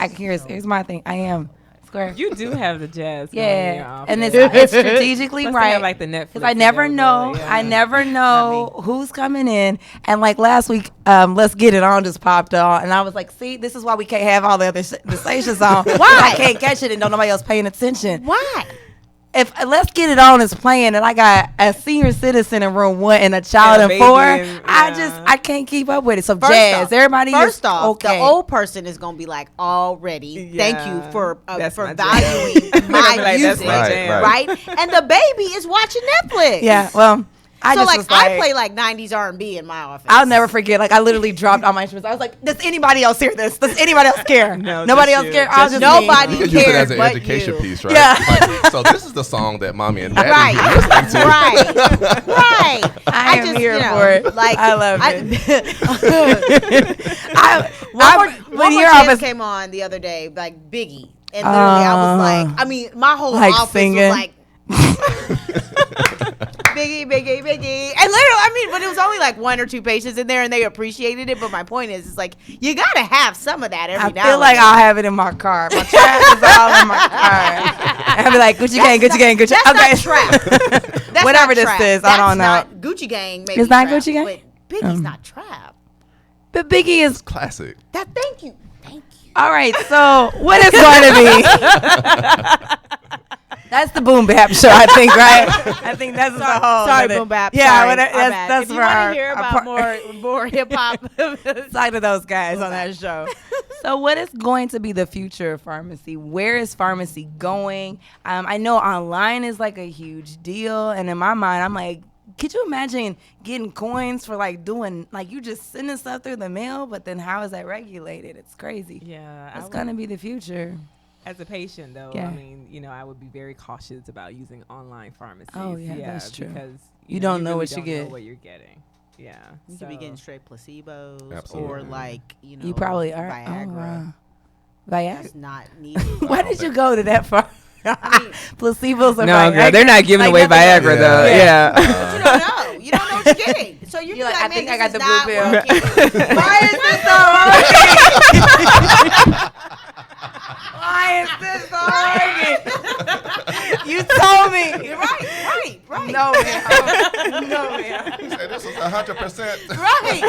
here's my thing. I am square. You do have the jazz. going in your Yeah, office. and it's strategically Plus they right. have, like, the Netflix Because I never available, know. yeah. I never know who's coming in. And like last week, Let's Get It On just popped on, and I was like, see, this is why we can't have all the other the stations on. Why? I can't catch it and don't nobody else paying attention. Why? If Let's Get It On is playing and I got a senior citizen in room 1 and a child And a in 4, baby in- yeah. I can't keep up with it. So First jazz, off, everybody First is off, okay. the old person is gonna be like, already, thank you Yeah. for That's my valuing jam. my Like, that's music, my jam. right? And the baby is watching Netflix. Yeah, well, I So just like, was like, I play like 90s R&B in my office. I'll never forget. Like I literally dropped all my instruments. I was like, "Does anybody else hear this? Does anybody else care? No, Nobody just else you. care. I'll Just just Nobody You me." can use it as cares an but education you. piece, right? Yeah. Like, so this is the song that mommy and daddy Right, listening to. right. I am here for it. Like, I love it. When One your more office office came on the other day, like Biggie, and literally I was like, I mean, my whole like office singing. was like. Biggie, and literally, I mean, but it was only like 1 or 2 patients in there, and they appreciated it. But my point is, it's like you gotta have some of that every I now. feel and like then. I'll have it in my car. My trash is all in my car. I'll be like, Gucci gang, Gucci gang, Gucci. That's Okay, not trap. That's Whatever not this trap. is, I That's don't know. not Gucci gang. Maybe It's not trap, Gucci gang? but Biggie's not trap. But Biggie is Classic. Thank you. all right. So what is going to be? That's the Boom Bap show, I think, right? I think that's the whole. Sorry, of it. Boom Bap. Yeah, Sorry, but my bad. that's if you for want our, to hear our about more hip hop, talk to those guys on that show. So what is going to be the future of pharmacy? Where is pharmacy going? I know online is like a huge deal, and in my mind, I'm like, could you imagine getting coins for like doing, like you just sending stuff through the mail, but then how is that regulated? It's crazy. Yeah, It's going to be the future. As a patient, though, Yeah. I mean, I would be very cautious about using online pharmacies. Oh, yeah, that's true. Because You don't know really what you don't get. know what you're getting. Yeah, you could be getting straight placebos Absolutely. or like You probably are. Viagra. Oh, wow. Viagra. It's not needed. Why did you go to that far? I mean, Placebos and No, Viagra. girl, they're not giving Like away nothing Viagra, else. though. Yeah. Yeah. but you don't know. You don't know what you're getting. So you're You're like, like, I man, think I this got the is not blue pill. working. Why is this so working? Why is this so working? You told me. right. No, man. No, man. He said this was 100%. Right.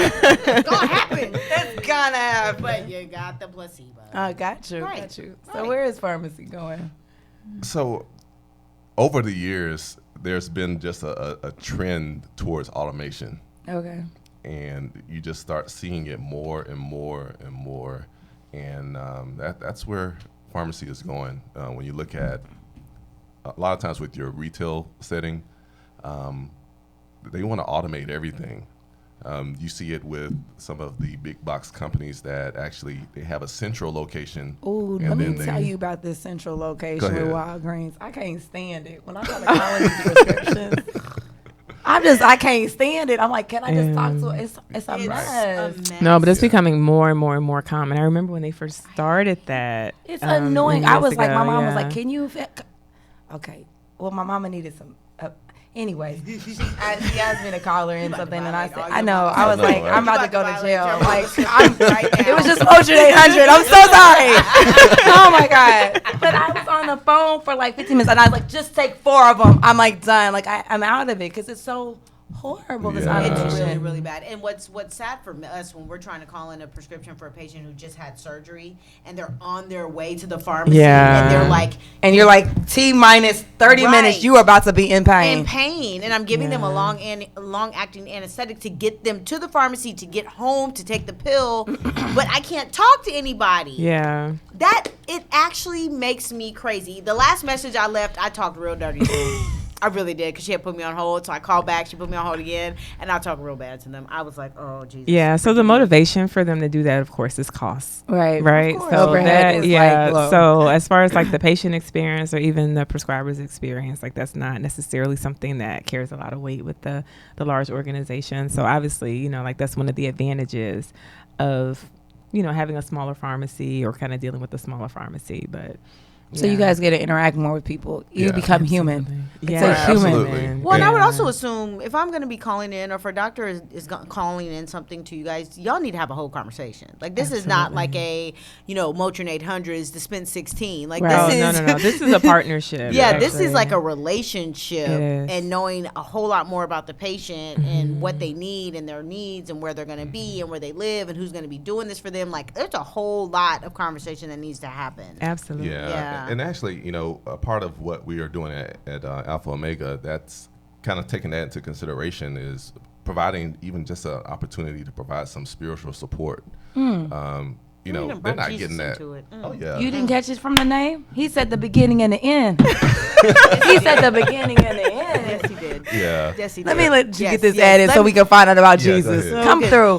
It's gonna happen. It's gonna happen. But you got the placebo. Got you. Right. Got you. So Right. where is pharmacy going? So, over the years, there's been just a trend towards automation, Okay. and you just start seeing it more and more and more, and that's where pharmacy is going. When you look at a lot of times with your retail setting, they want to automate everything. You see it with some of the big box companies that actually they have a central location. Ooh, and let me then tell they- you about this central Go location with ahead. Walgreens. I can't stand it. When I try to call these prescriptions, I can't stand it. I'm like, can I just talk to it? It's a mess. No, but it's Yeah. becoming more and more and more common. I remember when they first started that. It's annoying. I years was like, my ago, mom was yeah. like, can you? Okay. Well, my mama needed some. Anyways, she asked me to call her in something, and I said, all I your know. mamas. I was like, right? I'm about to go to violate jail. your Like, mamas right now. it was just Ocean 800. I'm so sorry. Oh my God. But I was on the phone for like 15 minutes, and I was like, just take 4 of them. I'm like done. Like I'm out of it because it's so horrible. This Yeah. It's unnutrition. really, really bad. And what's sad for us when we're trying to call in a prescription for a patient who just had surgery and they're on their way to the pharmacy and they're like, And you're like T minus 30 Right. minutes. You are about to be in pain. in pain, and I'm giving them a long acting anesthetic to get them to the pharmacy to get home to take the pill, but I can't talk to anybody. Yeah. That it actually makes me crazy. The last message I left, I talked real dirty to them. I really did, because she had put me on hold, so I called back. She put me on hold again, and I talked real bad to them. I was like, "Oh Jesus." Yeah. So the motivation for them to do that, of course, is cost. Right. Right. Of course. So Overhead that, is yeah. like low. So as far as like the patient experience or even the prescriber's experience, like that's not necessarily something that carries a lot of weight with the large organization. So obviously, you know, like that's one of the advantages of, you know, having a smaller pharmacy or kind of dealing with a smaller pharmacy. But So you guys get to interact more with people. You Yeah. become human. Yeah, a human. Absolutely. Well, and I would Yeah. also assume if I'm going to be calling in, or if a doctor is calling in something to you guys, y'all need to have a whole conversation. Like, this is not like a, Motrin 800 is dispense 16. Like, Right. this Oh, is no. This is a partnership. Yeah, this is actually. like a relationship, It is. and knowing a whole lot more about the patient and what they need and their needs and where they're going to be and where they live and who's going to be doing this for them. Like, there's a whole lot of conversation that needs to happen. Absolutely. Yeah. And actually, a part of what we are doing at Alpha Omega, that's kind of taking that into consideration, is providing even just an opportunity to provide some spiritual support. They're brought not Jesus getting that. into it. Oh yeah. You didn't catch it from the name? He said the beginning and the end. He said the beginning and the end. Yes, he did. Yeah. Yes, he did. Let me let you Yes, get this yes. added Let so me- we can find out about Yeah, go Jesus. ahead. Come Okay. through.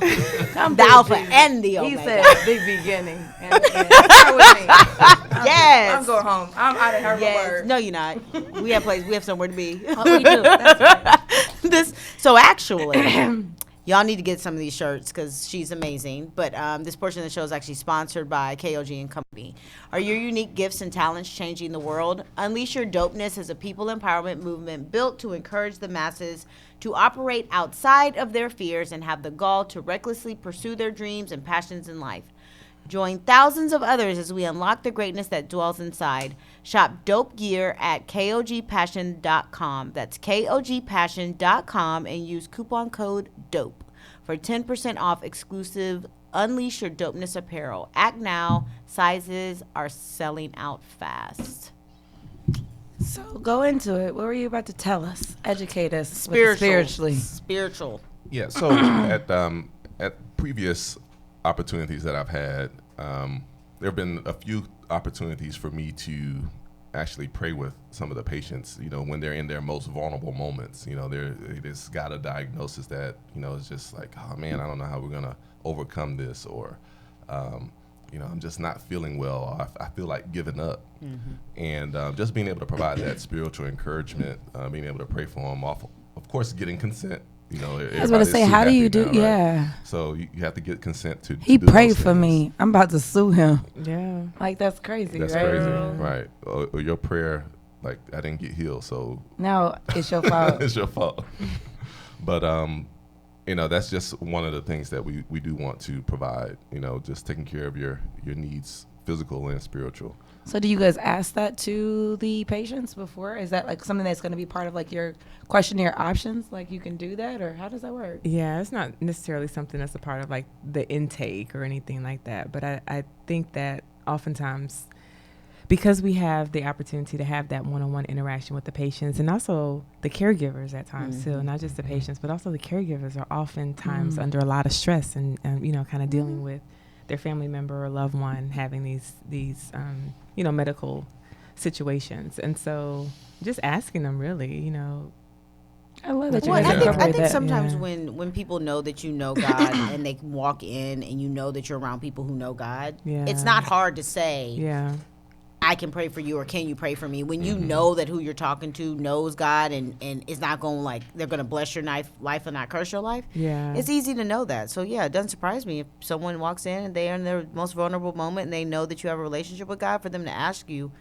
Come The through, Alpha Jesus. and the He Omega. said the beginning and the end. Start with me. Yes. I'm going home. I'm out of her Yes. word. No, you're not. We have somewhere to be. Oh, we do. That's right. So actually, y'all need to get some of these shirts because she's amazing. But this portion of the show is actually sponsored by KOG and Company. Are your unique gifts and talents changing the world? Unleash your dopeness as a people empowerment movement built to encourage the masses to operate outside of their fears and have the gall to recklessly pursue their dreams and passions in life. Join thousands of others as we unlock the greatness that dwells inside. Shop dope gear at kogpassion.com. That's kogpassion.com and use coupon code DOPE for 10% off exclusive Unleash Your Dopeness apparel. Act now. Sizes are selling out fast. So go into it. What were you about to tell us? Educate us spiritually. Spiritual. Yeah. So at previous opportunities that I've had, there have been a few opportunities for me to actually pray with some of the patients, when they're in their most vulnerable moments. They just got a diagnosis that, it's just like, oh man, I don't know how we're going to overcome this, or, I'm just not feeling well, or I feel like giving up. And just being able to provide that spiritual encouragement, being able to pray for them, of course, getting consent. I was going to say, how do you do? Now, right? Yeah. So you have to get consent to. He to do prayed those for things. me. I'm about to sue him. Yeah. Like, that's crazy, That's right? crazy, right? Or your prayer, like, I didn't get healed, so Now it's your fault. it's your fault. But that's just one of the things that we do want to provide. Just taking care of your needs, physical and spiritual. So do you guys ask that to the patients before? Is that like something that's going to be part of like your questionnaire options? Like you can do that, or how does that work? Yeah, it's not necessarily something that's a part of like the intake or anything like that. But I think that oftentimes, because we have the opportunity to have that one-on-one interaction with the patients and also the caregivers at times too, not just the patients, but also the caregivers are oftentimes under a lot of stress and kind of dealing with their family member or loved one having these medical situations. And so just asking them really, I love that you Well, guys I think incorporate that. sometimes Yeah. when people know that you know God and they can walk in and you know that you're around people who know God, it's not hard to say, Yeah. I can pray for you, or can you pray for me? When you know that who you're talking to knows God and is not going they're going to bless your life and not curse your life. Yeah. It's easy to know that. So yeah, it doesn't surprise me if someone walks in and they are in their most vulnerable moment and they know that you have a relationship with God, for them to ask you,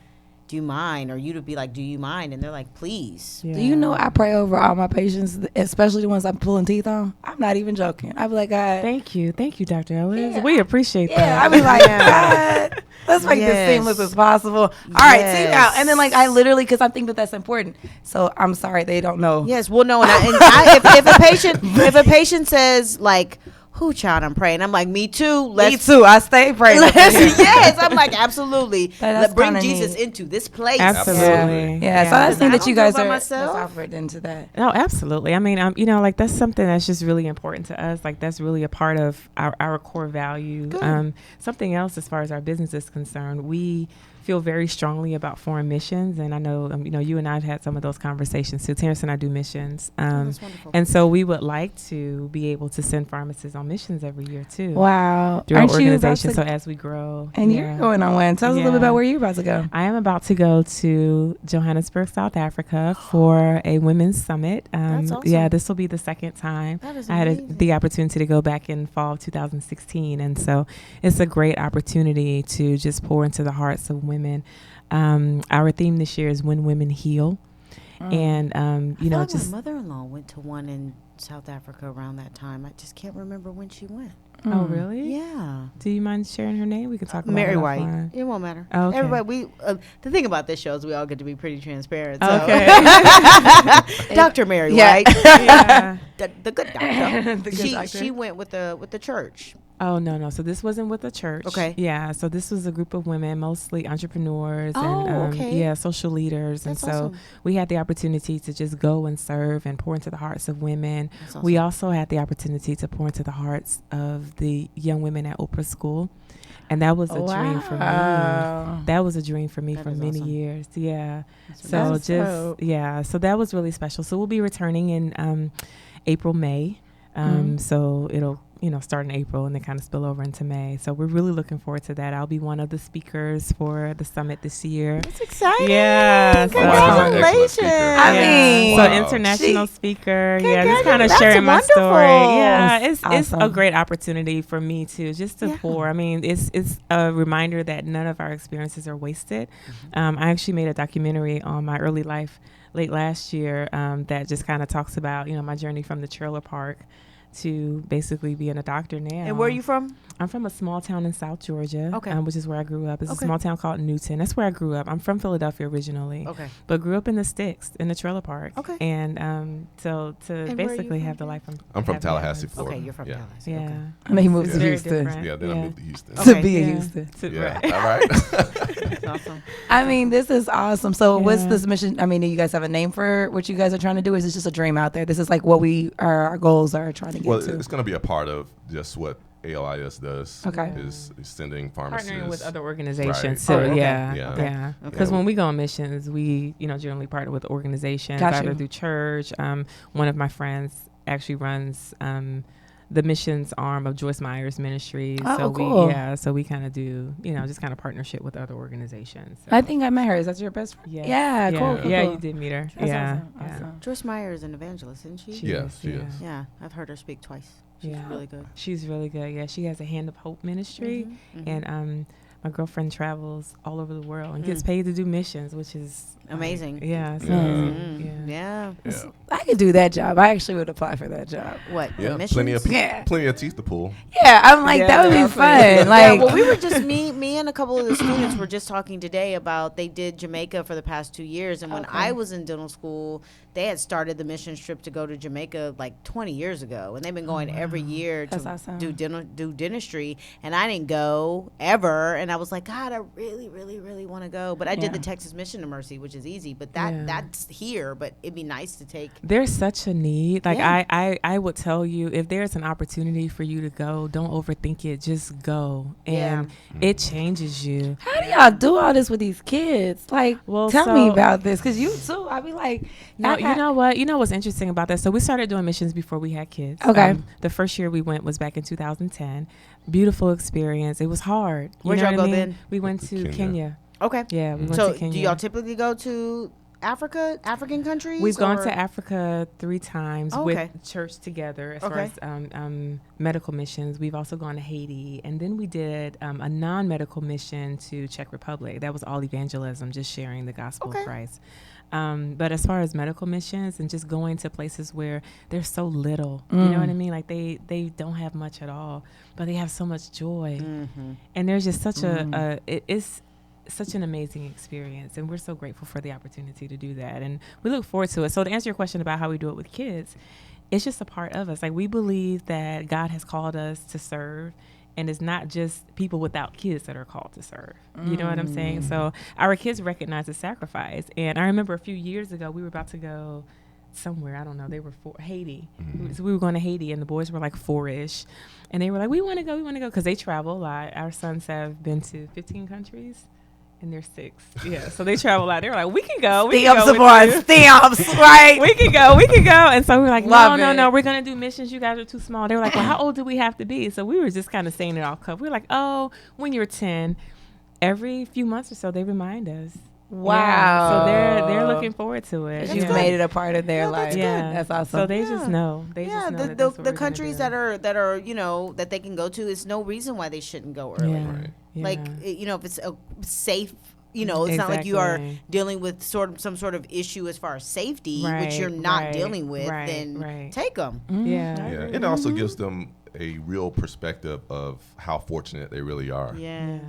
do you mind? Or you to be like, do you mind? And they're like, please. Do you know I pray over all my patients, especially the ones I'm pulling teeth on? I'm not even joking. I be like, God. Thank you, Dr. Ellis. We appreciate that. Yeah, I be like, God, let's make this seamless as possible. All right, see now, and then like I literally, because I think that that's important. So I'm sorry they don't know. Yes, well, no, if a patient says like, who child I'm praying, I'm like, me too. Me too. I stay praying. Yes, I'm like, absolutely. Let's bring Jesus into this place. Absolutely. Yeah. So I think that you guys are myself. offered into that. Oh, absolutely. I mean, you know, like that's something that's just really important to us. Like that's really a part of our core value. Something else as far as our business is concerned, we feel very strongly about foreign missions, and I know you know, you and I have had some of those conversations too. Terrence and I do missions, that's wonderful. and so we would like to be able to send pharmacists on missions every year too. Wow, through our organization. So as we grow, and you're going on one. Tell us a little bit about where you're about to go. I am about to go to Johannesburg, South Africa, for a women's summit. That's awesome. Yeah, this will be the second time. That is I had amazing. the opportunity to go back in fall of 2016, and so it's a great opportunity to just pour into the hearts of women. Our theme this year is When Women Heal. And, you know, like just my mother-in-law went to one in South Africa around that time. I just can't remember when she went. Oh, really? Yeah. Do you mind sharing her name? We can talk about Mary it White. offline. It won't matter. Oh, okay. Everybody, the thing about this show is we all get to be pretty transparent. So. Okay. Dr. Mary Yeah. White, Yeah. the good doctor. The good doctor. She went with the church. Oh, no. So this wasn't with the church. Okay. Yeah. So this was a group of women, mostly entrepreneurs and okay. yeah, social leaders. That's and so awesome. we had the opportunity to just go and serve and pour into the hearts of women. That's We awesome. also had the opportunity to pour into the hearts of the young women at Oprah School. And that was a dream for me. That was a dream for me That for is many awesome. years. Yeah. That's So amazing. just, dope. yeah. So that was really special. So we'll be returning in April, May. So it'll, you know, start in April and then kind of spill over into May. So we're really looking forward to that. I'll be one of the speakers for the summit this year. That's exciting. Yeah. So, Congratulations. I mean, so international speaker. Yeah, just kind of That's sharing my wonderful. story. Yeah, it's Awesome. a great opportunity for me to just to pour. I mean, it's a reminder that none of our experiences are wasted. I actually made a documentary on my early life late last year that just kind of talks about, you know, my journey from the trailer park to basically being a doctor now. And where are you from? I'm from a small town in South Georgia, Okay. which is where I grew up. It's Okay. a small town called Newton. That's where I grew up. I'm from Philadelphia originally, Okay. but grew up in the sticks, in the trailer park. Okay. And so to where are basically you have from, the life I'm from have Tallahassee, now. Florida. Okay, you're from Tallahassee. Yeah. Okay. And then he moved It's to very Houston different. Yeah, then I moved to Houston. Okay. to be in Yeah. Houston. Yeah, all right. That's awesome. I mean, this is awesome. So what's Yeah. this mission? I mean, do you guys have a name for what you guys are trying to do? Is this just a dream out there? This is like what our goals are trying to get Well, to. it's going to be a part of just what ALIS does. Okay. Is sending pharmacists. Partnering with other organizations Right. too. Oh, okay. Yeah. Yeah. Yeah. Okay. Because when we go on missions, we, you know, generally partner with organizations, Got either you. through church. One of my friends actually runs the missions arm of Joyce Meyer's ministry. Oh, so cool. so we kind of do, you know, just kind of partnership with other organizations. So. I think I met her. Is that your best friend? Yes. Yeah, yeah. cool. Yeah, cool. you did meet her. That's yeah. awesome. Yeah. Awesome. Joyce Meyer is an evangelist, isn't she? Yes, she is. Yeah, I've heard her speak twice. She's Yeah. really good. She's really good. Yeah, she has a Hand of Hope ministry, and my girlfriend travels all over the world and gets paid to do missions, which is Amazing. Yeah, it's Yeah. amazing. Yeah. Yeah. I could do that job. I actually would apply for that job. What? Yeah, missions? plenty of teeth to pull. Yeah, I'm like, that would be fun. Yeah, Like, well, we were just me and a couple of the students were just talking today about they did Jamaica for the past 2 years, and when I was in dental school, they had started the mission trip to go to Jamaica like 20 years ago, and they've been going every year That's to awesome. do dentistry, and I didn't go ever, and I was like, God, I really, really, really want to go, but I did the Texas Mission to Mercy, which is easy, but that's here, but it'd be nice to take. There's such a need. Like Yeah. I would tell you, if there's an opportunity for you to go, don't overthink it. Just go, and it changes you. how do y'all do all this with these kids? Like, Well, tell me so- about this, because you too. I be like, No, you know what? You know what's interesting about that? So we started doing missions before we had kids. Okay. The first year we went was back in 2010. Beautiful experience. It was hard. You Where'd know y'all what I go mean? then? We went to Kenya. Kenya. Okay. Yeah, we went So to Kenya. do y'all typically go to African countries? We've gone to Africa 3 times okay. with church together as far as medical missions. We've also gone to Haiti, and then we did a non-medical mission to Czech Republic. That was all evangelism, just sharing the gospel of Christ. But as far as medical missions and just going to places where there's so little, you know what I mean? Like they don't have much at all, but they have so much joy. And there's just such it's such an amazing experience. And we're so grateful for the opportunity to do that. And we look forward to it. So to answer your question about how we do it with kids, it's just a part of us. Like, we believe that God has called us to serve. And it's not just people without kids that are called to serve. You know what I'm saying? So our kids recognize the sacrifice. And I remember a few years ago, we were about to go somewhere. I don't know. They were Haiti. So we were going to Haiti, and the boys were like 4-ish. And they were like, we want to go. Because they travel a lot. Our sons have been to 15 countries. And they're 6. Yeah. So they travel out. They were like, we can go. Stamps, right? We can go. And so we were like, no, we're going to do missions. You guys are too small. They were like, well, how old do we have to be? So we were just kind of saying it off cuff. We were like, oh, when you're 10. Every few months or so, they remind us. Wow. Yeah. So they're looking forward to it. You've made it a part of their life. Yeah. That's awesome. So they just know. The countries that are that they can go to, is no reason why they shouldn't go early. Yeah. Right. Like, if it's a safe, it's not like you are dealing with some sort of issue as far as safety, which you're not dealing with, then take them. Yeah. It also gives them a real perspective of how fortunate they really are. Yes.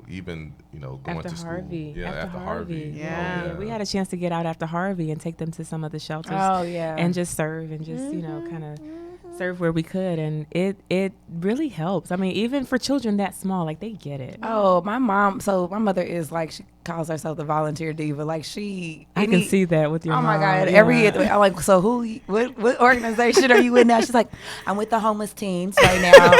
Even going after to school. Harvey. Yeah, after Harvey. Yeah. We had a chance to get out after Harvey and take them to some of the shelters. And just serve and just, kind of serve where we could, and it really helps. I mean, even for children that small, like, they get it. Oh, my mother is like, she calls herself the volunteer diva. Like, I can see that with your mom. Oh my God. I'm like, so what organization are you with now? She's like, I'm with the homeless teens right now.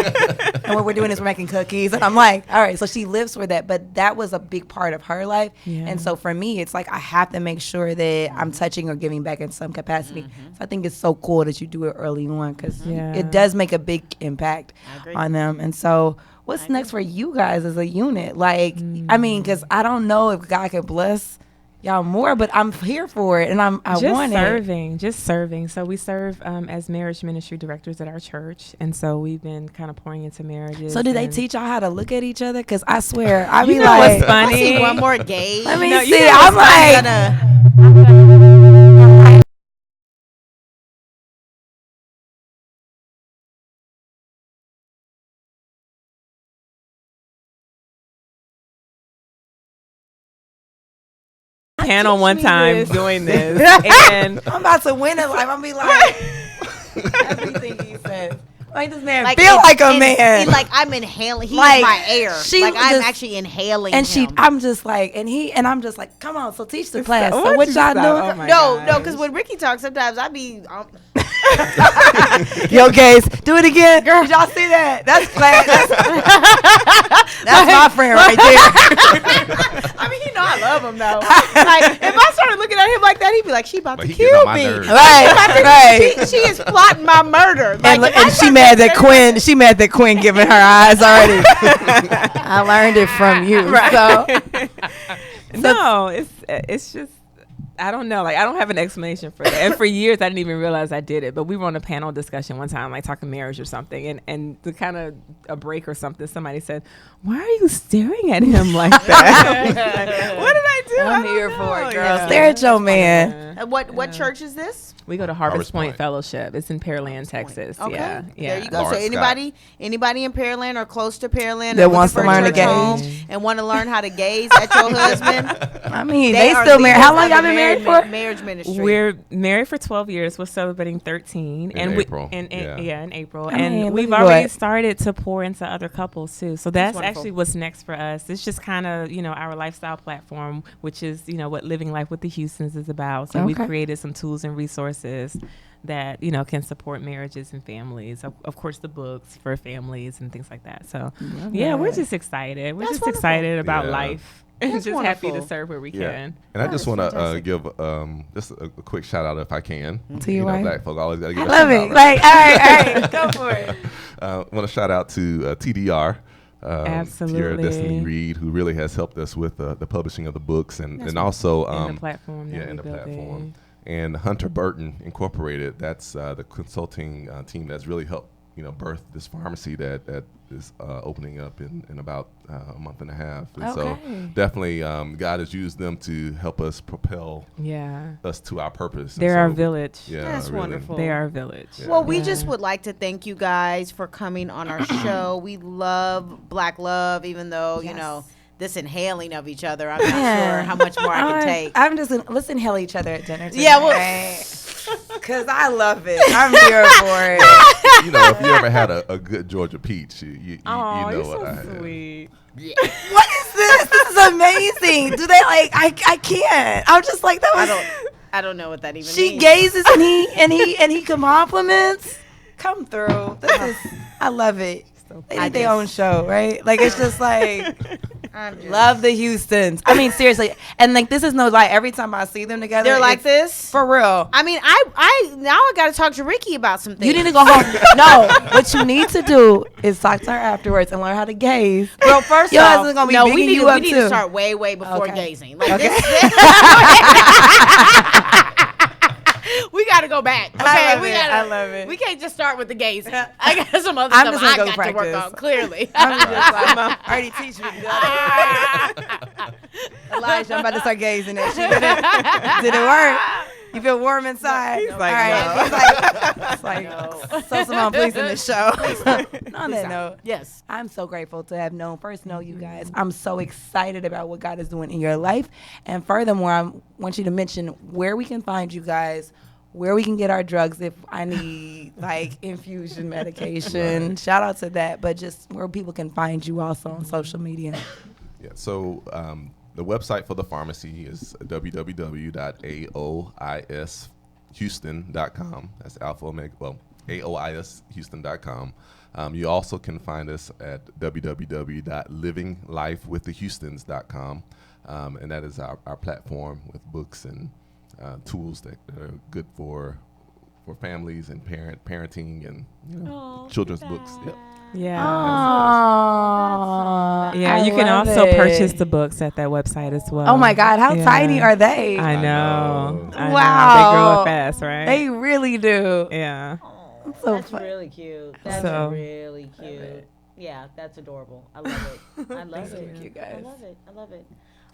And what we're doing is we're making cookies. And I'm like, all right. So she lives for that. But that was a big part of her life. Yeah. And so for me, it's like, I have to make sure that I'm touching or giving back in some capacity. So I think it's so cool that you do it early on, because it does make a big impact on them. And so what's next for you guys as a unit? Like, I mean, because I don't know if God can bless y'all more, but I'm here for it, and I want it. Just serving. So we serve as marriage ministry directors at our church, and so we've been kind of pouring into marriages. So do they teach y'all how to look at each other? Because I swear, I be like, what's funny? I see one more gaze. Let me see. I'm like. Panel one time doing this, and I'm about to win in life. I'm be like everything he says. Like, this man feel like a man. Like, I'm inhaling. He's my air. Like, I'm actually inhaling. And him. I'm just like, and I'm just like, come on, so teach the class. So what y'all doing? No, because when Ricky talks, sometimes I be. Yo, guys, do it again. Girl, did y'all see that? That's class. That's my friend right there. I mean, I love him though. Like, if I started looking at him like that, he'd be like, "She about to kill me." Right. She is plotting my murder. Like, and she mad that Quinn. She mad that Quinn giving her eyes already. I learned it from you. Right. No, it's just. I don't know. Like, I don't have an explanation for that. And for years, I didn't even realize I did it. But we were on a panel discussion one time, like talking marriage or something. And the kind of a break or something, somebody said, "Why are you staring at him like that?" What did I do? I'm here for it, girl. Stare at your man. What church is this? We go to Harvest Point Fellowship. It's in Pearland, Texas. Okay. Yeah. There you go. So anybody in Pearland or close to Pearland that wants to learn to gaze and want to learn how to gaze at your husband. I mean, they still married. How long y'all been married for? Marriage ministry. We're married for 12 years. We're celebrating 13 in April. In April. And we've already started to pour into other couples too. So that's actually what's next for us. It's just kind of, our lifestyle platform, which is, what Living Life with the Houstons is about. So we've created some tools and resources that can support marriages and families. Of course, the books for families and things like that. So we're just excited. We're just excited about life. And just happy to serve where we can. And I just want to give just a quick shout out if I can. To you, wife. Black folk always got to give a shout out. Like, all right, go for it. I want to shout out to TDR. Absolutely. Destiny Reed, who really has helped us with the publishing of the books and also and the platform. and the platform. And Hunter Burton Incorporated, that's the consulting team that's really helped birth this pharmacy that is opening up in about a month and a half. And so definitely God has used them to help us propel us to our purpose. They're our village. Yeah, that's really wonderful. They are our village. Yeah. Well, we just would like to thank you guys for coming on our show. We love Black Love, even though, this inhaling of each other, I'm not sure how much more I can take. I'm just, let's inhale each other at dinner tonight. Yeah, well. Because I love it. I'm here for it. If you ever had a good Georgia peach, you know you're what so I had. sweet. Yeah. What is this? This is amazing. Do they I can't. I'm just like, that was. I don't know what that even means. She gazes and he compliments. Come through. I love it. They need their own show, right? Like, it's just like, love the Houstons. I mean, seriously. And like, this is no lie. Every time I see them together, they're like this for real. I mean, I now I got to talk to Ricky about some things. You need to go home. No, what you need to do is talk to her afterwards and learn how to gaze. Well, first your off, husband's gonna be we need too. to start way before gazing. Like okay. We got to go back. Okay, I love it. We can't just start with the gazing. I got some other stuff I got to work on. Clearly, I'm just like, already teaching me. Elijah, I'm about to start gazing at you. Did it work? You feel warm inside? He's All like, right. no. It's like, so Simone, please in the show. On that note, yes, I'm so grateful to have know you guys. I'm so excited about what God is doing in your life. And furthermore, I want you to mention where we can find you guys, where we can get our drugs if I need infusion medication. Right. Shout out to that, but just where people can find you also on social media. Yeah, so the website for the pharmacy is www.aoishouston.com. That's Alpha Omega, aoishouston.com. You also can find us at www.livinglifewiththehoustons.com. And that is our platform with books and tools that are good for families and parenting and children's books. Yep. Yeah. Aww, yeah, you can also purchase the books at that website as well. Oh my God, how tiny are they? I know. Wow. They grow up fast, right? They really do. Yeah. That's really cute. That's really cute. Yeah, that's adorable. I love it. I love it. Thank you guys. I love it.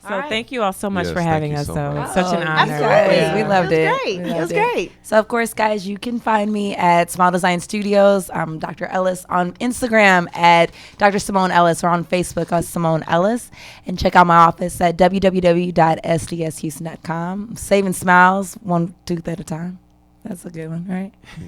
So thank you all so much for having us, though. It's such an honor. Absolutely. Yeah. We loved it. It was great. So, of course, guys, you can find me at Smile Design Studios. I'm Dr. Ellis on Instagram at Dr. Simone Ellis, or on Facebook as Simone Ellis. And check out my office at www.sdshouston.com. Saving smiles one tooth at a time. That's a good one, right? Yeah.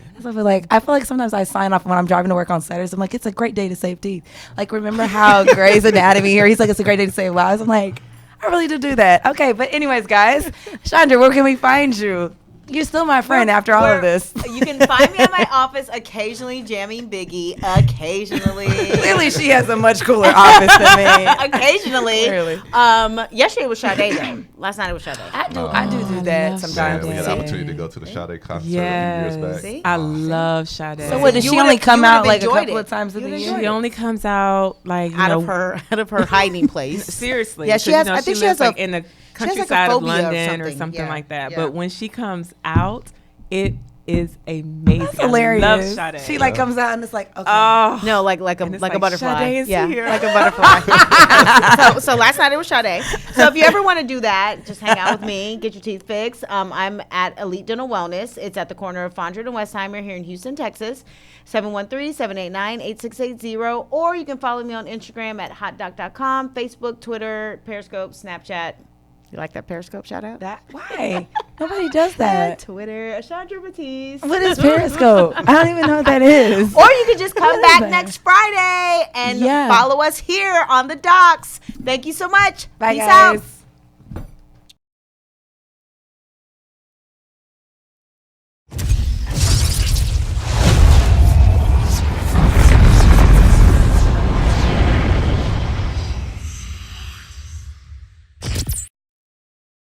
I feel like sometimes I sign off when I'm driving to work on Saturdays. I'm like, it's a great day to save teeth. Like, remember how Grey's Anatomy here? He's like, it's a great day to save lives. I'm like, I really do that. Okay, but anyways, guys, Chandra, where can we find you? You're still my friend after all of this. You can find me at my office occasionally jamming Biggie. Occasionally. Clearly, she has a much cooler office than me. Occasionally. Clearly. Yesterday was Sade, though. Last night it was Sade. I do that sometimes. We had an opportunity to go to the Sade concert a few years back. See? I love Sade. So what, does she only come out a couple of times in the year? She only comes out out of her hiding place. Seriously. Yeah, she has. I think she has in the countryside of London or something like that. Yeah. But when she comes out, it is amazing. That's hilarious. I love Sade. She comes out and it's like, okay. Oh no, like a butterfly. Sade is here. Like a butterfly. so last night it was Sade. So if you ever want to do that, just hang out with me, get your teeth fixed. I'm at Elite Dental Wellness. It's at the corner of Fondren and Westheimer here in Houston, Texas. 713-789-8680. Or you can follow me on Instagram at hotdoc.com, Facebook, Twitter, Periscope, Snapchat. You like that Periscope shout out? Why? Nobody does that. Twitter, Chandra Batiste. What is Periscope? I don't even know what that is. Or you can just come back next Friday and follow us here on the docks. Thank you so much. Bye, Peace guys. out.